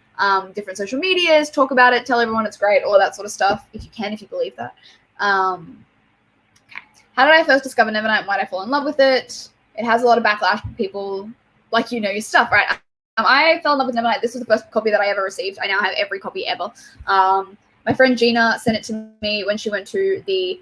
different social medias, talk about it, tell everyone it's great, all of that sort of stuff, if you believe that. Okay. How did I first discover Nevernight and why did I fall in love with it? It has a lot of backlash from people like, your stuff, right? I fell in love with Nevernight. This was the first copy that I ever received. I now have every copy ever. My friend Gina sent it to me when she went to the,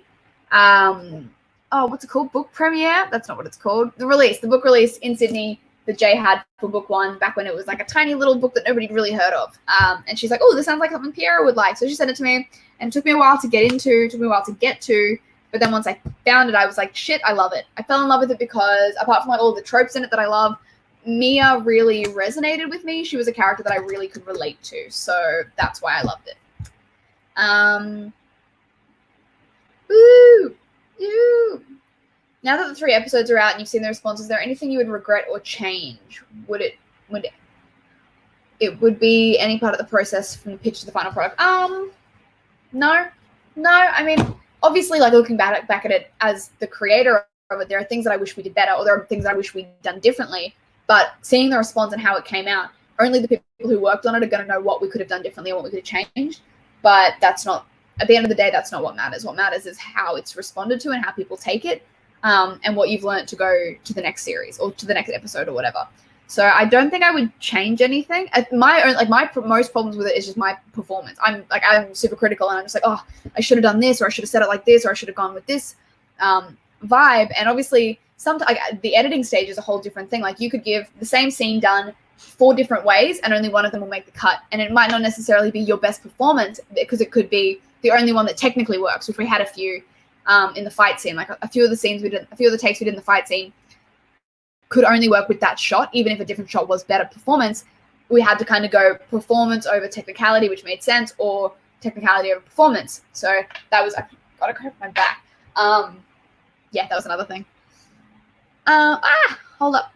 what's it called? Book premiere? That's not what it's called. The book release in Sydney that Jay had for book 1 back when it was like a tiny little book that nobody really heard of. And she's like, oh, this sounds like something Piéra would like. So she sent it to me, and it took me a while to get to. But then once I found it, I was like, shit, I love it. I fell in love with it because apart from like all the tropes in it that I love, Mia really resonated with me. She was a character that I really could relate to. So that's why I loved it. Now that the 3 episodes are out and you've seen the response, is there anything you would regret or change? Would it be any part of the process from the pitch to the final product? No. No, I mean, obviously, like looking back at it as the creator of it, there are things that I wish we did better, or there are things that I wish we'd done differently. But seeing the response and how it came out, only the people who worked on it are going to know what we could have done differently and what we could have changed. But that's not, at the end of the day, that's not what matters. What matters is how it's responded to and how people take it, and what you've learned to go to the next series or to the next episode or whatever. So I don't think I would change anything. My most problems with it is just my performance. I'm super critical, and I'm just like, oh, I should have done this, or I should have said it like this, or I should have gone with this vibe. And obviously, sometimes the editing stage is a whole different thing. Like you could give the same scene done 4 different ways, and only one of them will make the cut. And it might not necessarily be your best performance, because it could be the only one that technically works. Which we had a few in the fight scene. Like a few of the takes we did in the fight scene could only work with that shot, even if a different shot was better performance. We had to kind of go performance over technicality, which made sense, or technicality over performance. So that was, I gotta correct my back. Yeah, that was another thing. Hold up.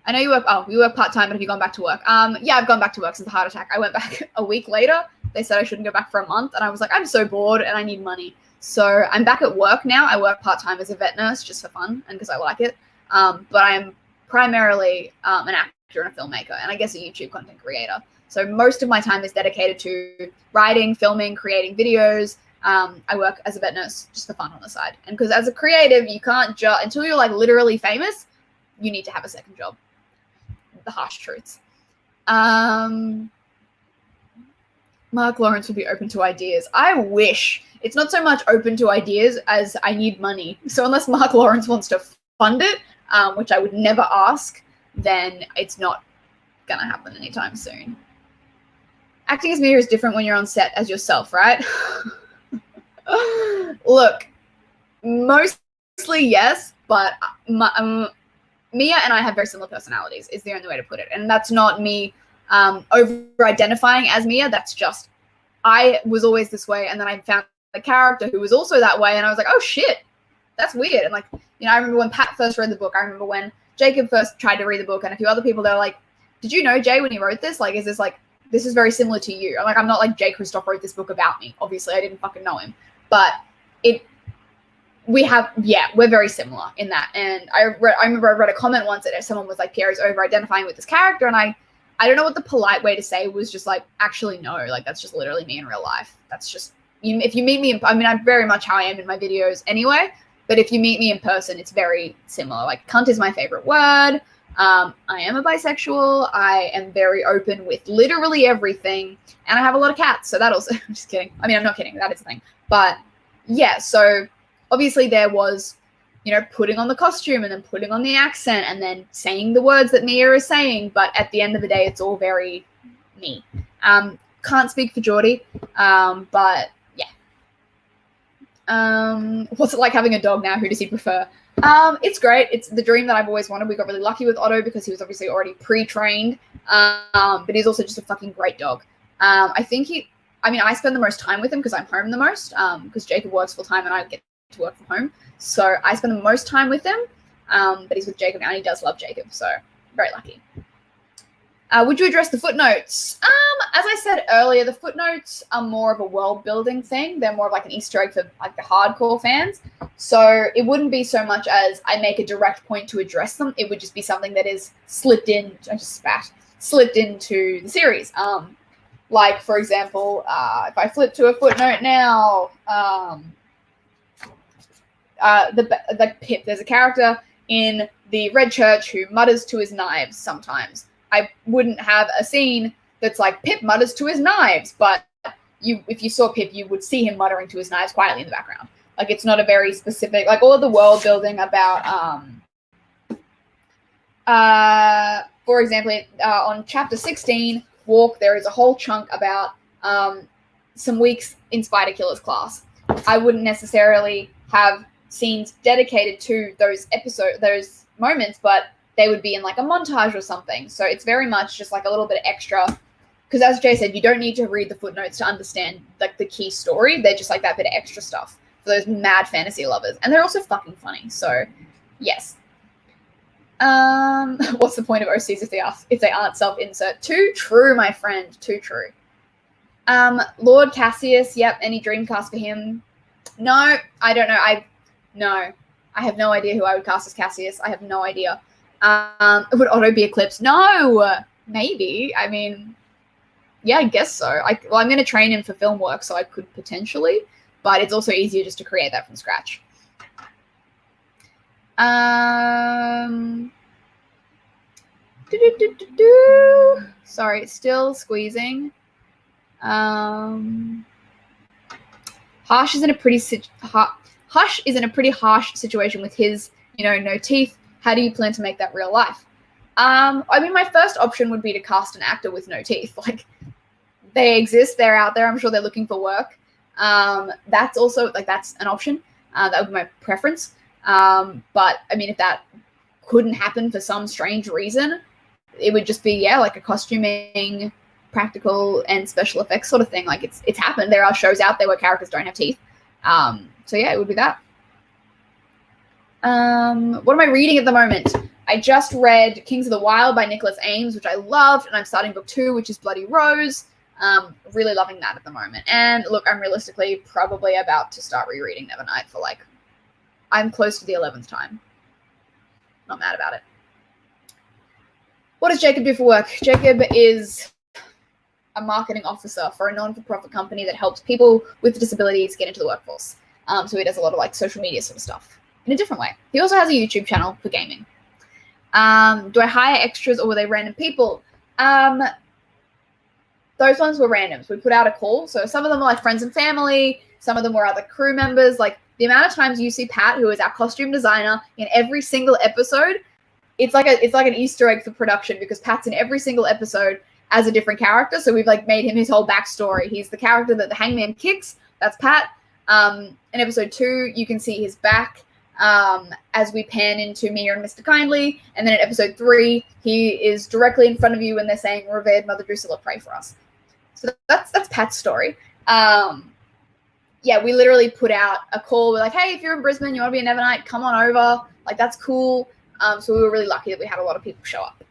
I know you work. Oh, you work part time, but have you gone back to work? Yeah, I've gone back to work since the heart attack. I went back a week later. They said I shouldn't go back for a month, and I was like, I'm so bored and I need money. So I'm back at work now. I work part-time as a vet nurse just for fun and because I like it. But I am primarily an actor and a filmmaker, and I guess a YouTube content creator. So most of my time is dedicated to writing, filming, creating videos. I work as a vet nurse just for fun on the side. And because as a creative, you can't just, until you're like literally famous, you need to have a second job. The harsh truths. Mark Lawrence would be open to ideas. I wish. It's not so much open to ideas as I need money. So unless Mark Lawrence wants to fund it, which I would never ask, then it's not going to happen anytime soon. Acting as Mia is different when you're on set as yourself, right? Look, mostly yes, but Mia and I have very similar personalities is the only way to put it. And that's not me over-identifying as Mia. That's just, I was always this way, and then I found a character who was also that way, and I was like, oh shit, that's weird. And like, you know, I remember when Pat first read the book. I remember when Jacob first tried to read the book, and a few other people, they were like, did you know, Jay, when he wrote this? Like, is this like, this is very similar to you. I'm like, I'm not like Jay Kristoff wrote this book about me. Obviously, I didn't fucking know him. But we're very similar in that. And I remember I read a comment once that someone was like, Piéra's over-identifying with this character, and I don't know what the polite way to say was, just like, actually, no, like, that's just literally me in real life. That's just, if you meet me, I'm very much how I am in my videos anyway, but if you meet me in person, it's very similar. Like, cunt is my favorite word. I am a bisexual. I am very open with literally everything, and I have a lot of cats, so that also, I'm just kidding. I mean, I'm not kidding. That is a thing. But, yeah, so obviously there was, you know, putting on the costume and then putting on the accent and then saying the words that Mia is saying. But at the end of the day, it's all very me. Can't speak for Geordie, but yeah. What's it like having a dog now? Who does he prefer? It's great. It's the dream that I've always wanted. We got really lucky with Otto because he was obviously already pre-trained, but he's also just a fucking great dog. I spend the most time with him because I'm home the most, because Jacob works full time and I get to work from home. So I spend the most time with him, but he's with Jacob now, and he does love Jacob, so very lucky. Would you address the footnotes? As I said earlier, the footnotes are more of a world-building thing. They're more of like an Easter egg for like the hardcore fans. So it wouldn't be so much as I make a direct point to address them. It would just be something that is slipped into the series. Like, for example, if I flip to a footnote now, the Pip, there's a character in the Red Church who mutters to his knives sometimes. I wouldn't have a scene that's like Pip mutters to his knives, but if you saw Pip, you would see him muttering to his knives quietly in the background. Like, it's not a very specific, like, all of the world building about, for example, on chapter 16, Walk, there is a whole chunk about some weeks in Spider Killer's class. I wouldn't necessarily have scenes dedicated to those moments, but they would be in like a montage or something. So it's very much just like a little bit extra, because as Jay said, you don't need to read the footnotes to understand like the key story. They're just like that bit of extra stuff for those mad fantasy lovers, and they're also fucking funny. So yes. What's the point of OCs if they aren't self-insert? Too true, my friend. Too true. Lord Cassius, yep, any Dreamcast for him? No, I don't know. I have no idea who I would cast as Cassius. I have no idea. Would Otto be Eclipse? No, maybe. I mean, yeah, I guess so. I'm going to train him for film work, so I could potentially, but it's also easier just to create that from scratch. Sorry, still squeezing. Hush is in a pretty harsh situation with his, no teeth. How do you plan to make that real life? I mean, my first option would be to cast an actor with no teeth. Like, they exist, they're out there. I'm sure they're looking for work. That's also that's an option. That would be my preference. But I mean, if that couldn't happen for some strange reason, it would just be like a costuming, practical, and special effects sort of thing. Like it's happened. There are shows out there where characters don't have teeth. So yeah, it would be that. What am I reading at the moment? I just read Kings of the Wild by Nicholas Ames, which I loved, and I'm starting book 2, which is Bloody Rose. Really loving that at the moment. And look, I'm realistically probably about to start rereading Nevernight for I'm close to the 11th time. Not mad about it. What does Jacob do for work? Jacob is a marketing officer for a non-for-profit company that helps people with disabilities get into the workforce. So he does a lot of social media sort of stuff in a different way. He also has a YouTube channel for gaming. Do I hire extras or were they random people? Those ones were randoms. We put out a call. So some of them are friends and family. Some of them were other crew members. The amount of times you see Pat, who is our costume designer, in every single episode, it's like an Easter egg for production because Pat's in every single episode as a different character. So we've made him his whole backstory. He's the character that the hangman kicks. That's Pat. In episode 2, you can see his back as we pan into Mia and Mr. Kindly. And then in episode 3, he is directly in front of you when they're saying, "Revered Mother Drusilla, pray for us." So that's Pat's story. Yeah, we literally put out a call. We're like, hey, if you're in Brisbane, you want to be a Nevernight, come on over. That's cool. So we were really lucky that we had a lot of people show up.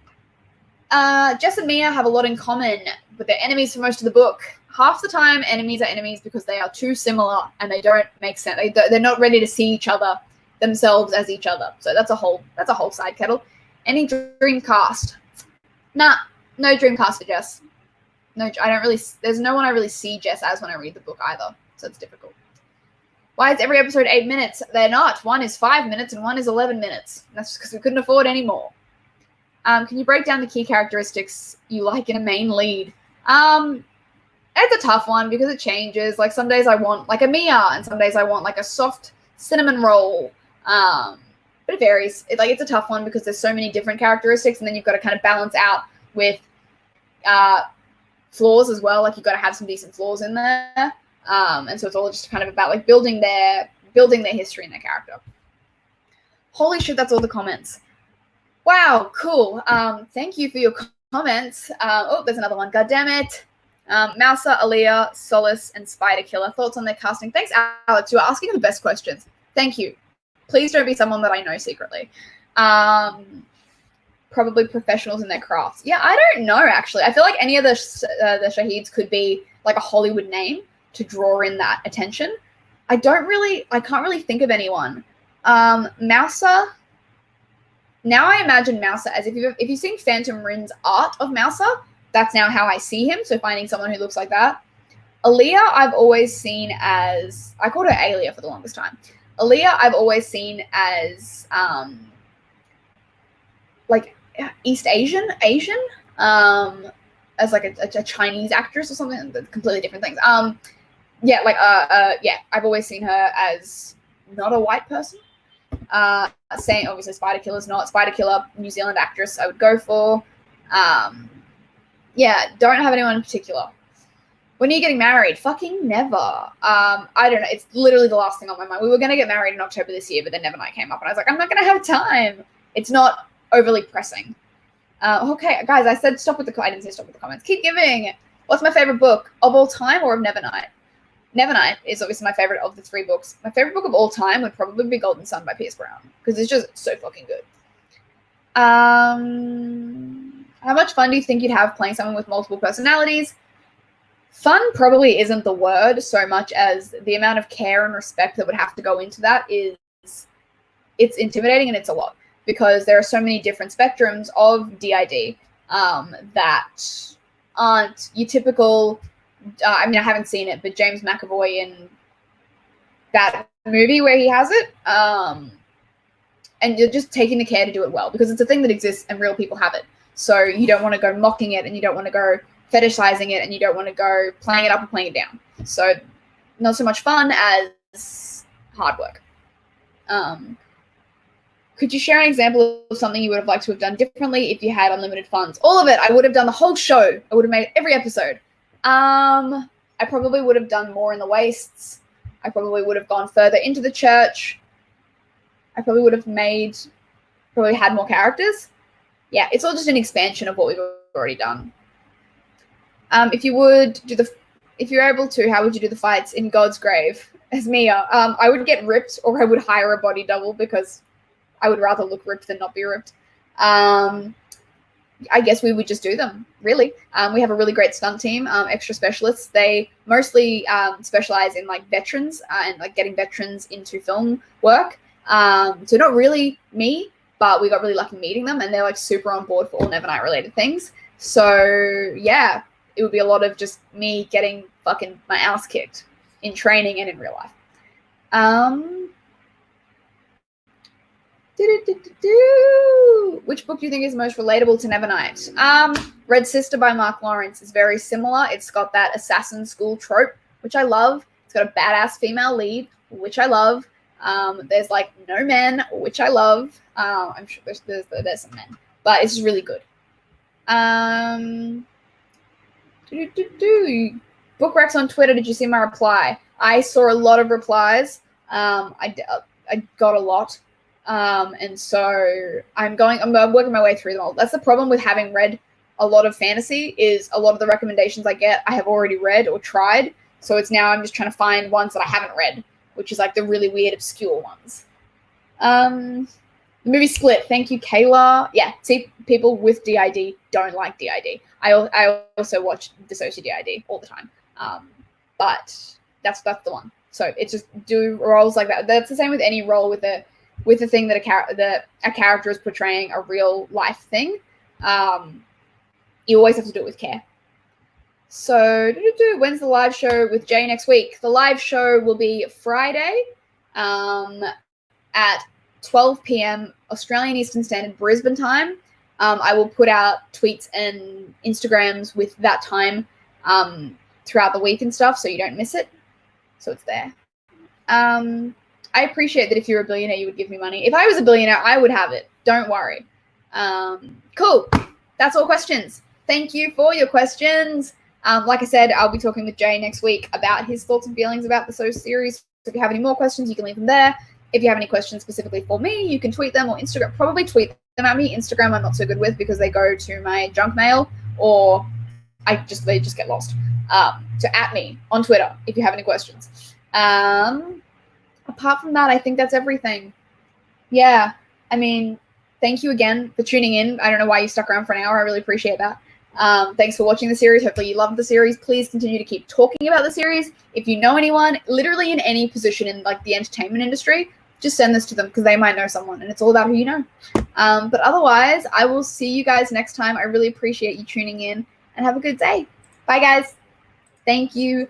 Jess and Mia have a lot in common, but they're enemies for most of the book. Half the time, enemies are enemies because they are too similar and they don't make sense. They're not ready to see each other themselves as each other. So that's a whole side kettle. Any dream cast? Nah, no dream cast for Jess. No, I don't really. There's no one I really see Jess as when I read the book either. So it's difficult. Why is every episode 8 minutes? They're not. One is 5 minutes and one is 11 minutes. And that's just because we couldn't afford any more. Can you break down the key characteristics you like in a main lead? It's a tough one because it changes. Some days I want a Mia and some days I want a soft cinnamon roll. But it varies. It's a tough one because there's so many different characteristics and then you've got to kind of balance out with flaws as well. You've got to have some decent flaws in there. And so it's all just kind of about building their history and their character. Holy shit, that's all the comments. Wow, cool. Thank you for your comments. There's another one. God damn it. Mouser, Aaliyah, Solace, and Spider Killer. Thoughts on their casting? Thanks, Alex. You are asking the best questions. Thank you. Please don't be someone that I know secretly. Probably professionals in their crafts. Yeah, I don't know, actually. I feel like any of the Shaheeds could be a Hollywood name to draw in that attention. I can't really think of anyone. Mouser. Now I imagine Mouser as if you've seen Phantom Rin's art of Mouser, that's now how I see him. So finding someone who looks like that. Aaliyah, I've always seen as, I called her Aaliyah for the longest time. Aaliyah, I've always seen as East Asian, as a Chinese actress or something. Completely different things. I've always seen her as not a white person. Saying obviously Spider Killer's not. Spider Killer, New Zealand actress I would go for. Don't have anyone in particular. When are you getting married? Fucking never. I don't know. It's literally the last thing on my mind. We were going to get married in October this year, but then Nevernight came up and I was like, I'm not going to have time. It's not overly pressing. Okay, guys, I didn't say stop with the comments. Keep giving. What's my favorite book of all time or of Nevernight? Nevernight is obviously my favorite of the 3 books. My favorite book of all time would probably be Golden Sun by Pierce Brown because it's just so fucking good. How much fun do you think you'd have playing someone with multiple personalities? Fun probably isn't the word so much as the amount of care and respect that would have to go into that it's intimidating, and it's a lot because there are so many different spectrums of DID that aren't your typical. I mean, I haven't seen it, but James McAvoy in that movie where he has it, and you're just taking the care to do it well because it's a thing that exists and real people have it. So you don't want to go mocking it, and you don't want to go fetishizing it, and you don't want to go playing it up and playing it down. So not so much fun as hard work. Could you share an example of something you would have liked to have done differently if you had unlimited funds? All of it. I would have done the whole show. I would have made every episode. I probably would have done more in the wastes. I probably would have gone further into the church. I probably would have probably had more characters. Yeah, it's all just an expansion of what we've already done. If you're able to, how would you do the fights in God's Grave as Mia? I would get ripped, or I would hire a body double because I would rather look ripped than not be ripped. I guess we would just do them, really. We have a really great stunt team, extra specialists. They mostly specialize in like veterans and like getting veterans into film work. So not really me, but we got really lucky meeting them, and they're like super on board for all Nevernight related things. So yeah, it would be a lot of just me getting fucking my ass kicked in training and in real life. Which book do you think is most relatable to Nevernight? Red Sister by Mark Lawrence is very similar. It's got that assassin school trope, which I love. It's got a badass female lead, which I love. There's like no men, which I love. I'm sure there's some men, but it's just really good. Book Rex on Twitter. Did you see my reply? I saw a lot of replies. I got a lot. And so I'm working my way through them all. That's the problem with having read a lot of fantasy, is a lot of the recommendations I get I have already read or tried. So it's now I'm just trying to find ones that I haven't read, which is like the really weird, obscure ones. The movie Split. Thank you, Kayla. Yeah, see, people with DID don't like DID. I also watch Dissociate DID all the time. But that's the one. So it's just do roles like that. That's the same with any role with a thing that a character is portraying a real life thing. You always have to do it with care. So when's the live show with Jay next week? The live show will be Friday at 12 p.m. Australian Eastern Standard Brisbane time. I will put out tweets and Instagrams with that time throughout the week and stuff, so you don't miss it. So it's there. I appreciate that if you're a billionaire, you would give me money. If I was a billionaire, I would have it. Don't worry. Cool. That's all questions. Thank you for your questions. Like I said, I'll be talking with Jay next week about his thoughts and feelings about the series. So if you have any more questions, you can leave them there. If you have any questions specifically for me, you can tweet them or Instagram. Probably tweet them at me. Instagram I'm not so good with because they go to my junk mail, or they just get lost. So at me on Twitter if you have any questions. Apart from that, I think that's everything. Yeah, I mean, thank you again for tuning in. I don't know why you stuck around for an hour. I really appreciate that. Thanks for watching the series. Hopefully you loved the series. Please continue to keep talking about the series. If you know anyone, literally in any position in like the entertainment industry, just send this to them because they might know someone, and it's all about who you know. But otherwise, I will see you guys next time. I really appreciate you tuning in, and have a good day. Bye, guys. Thank you.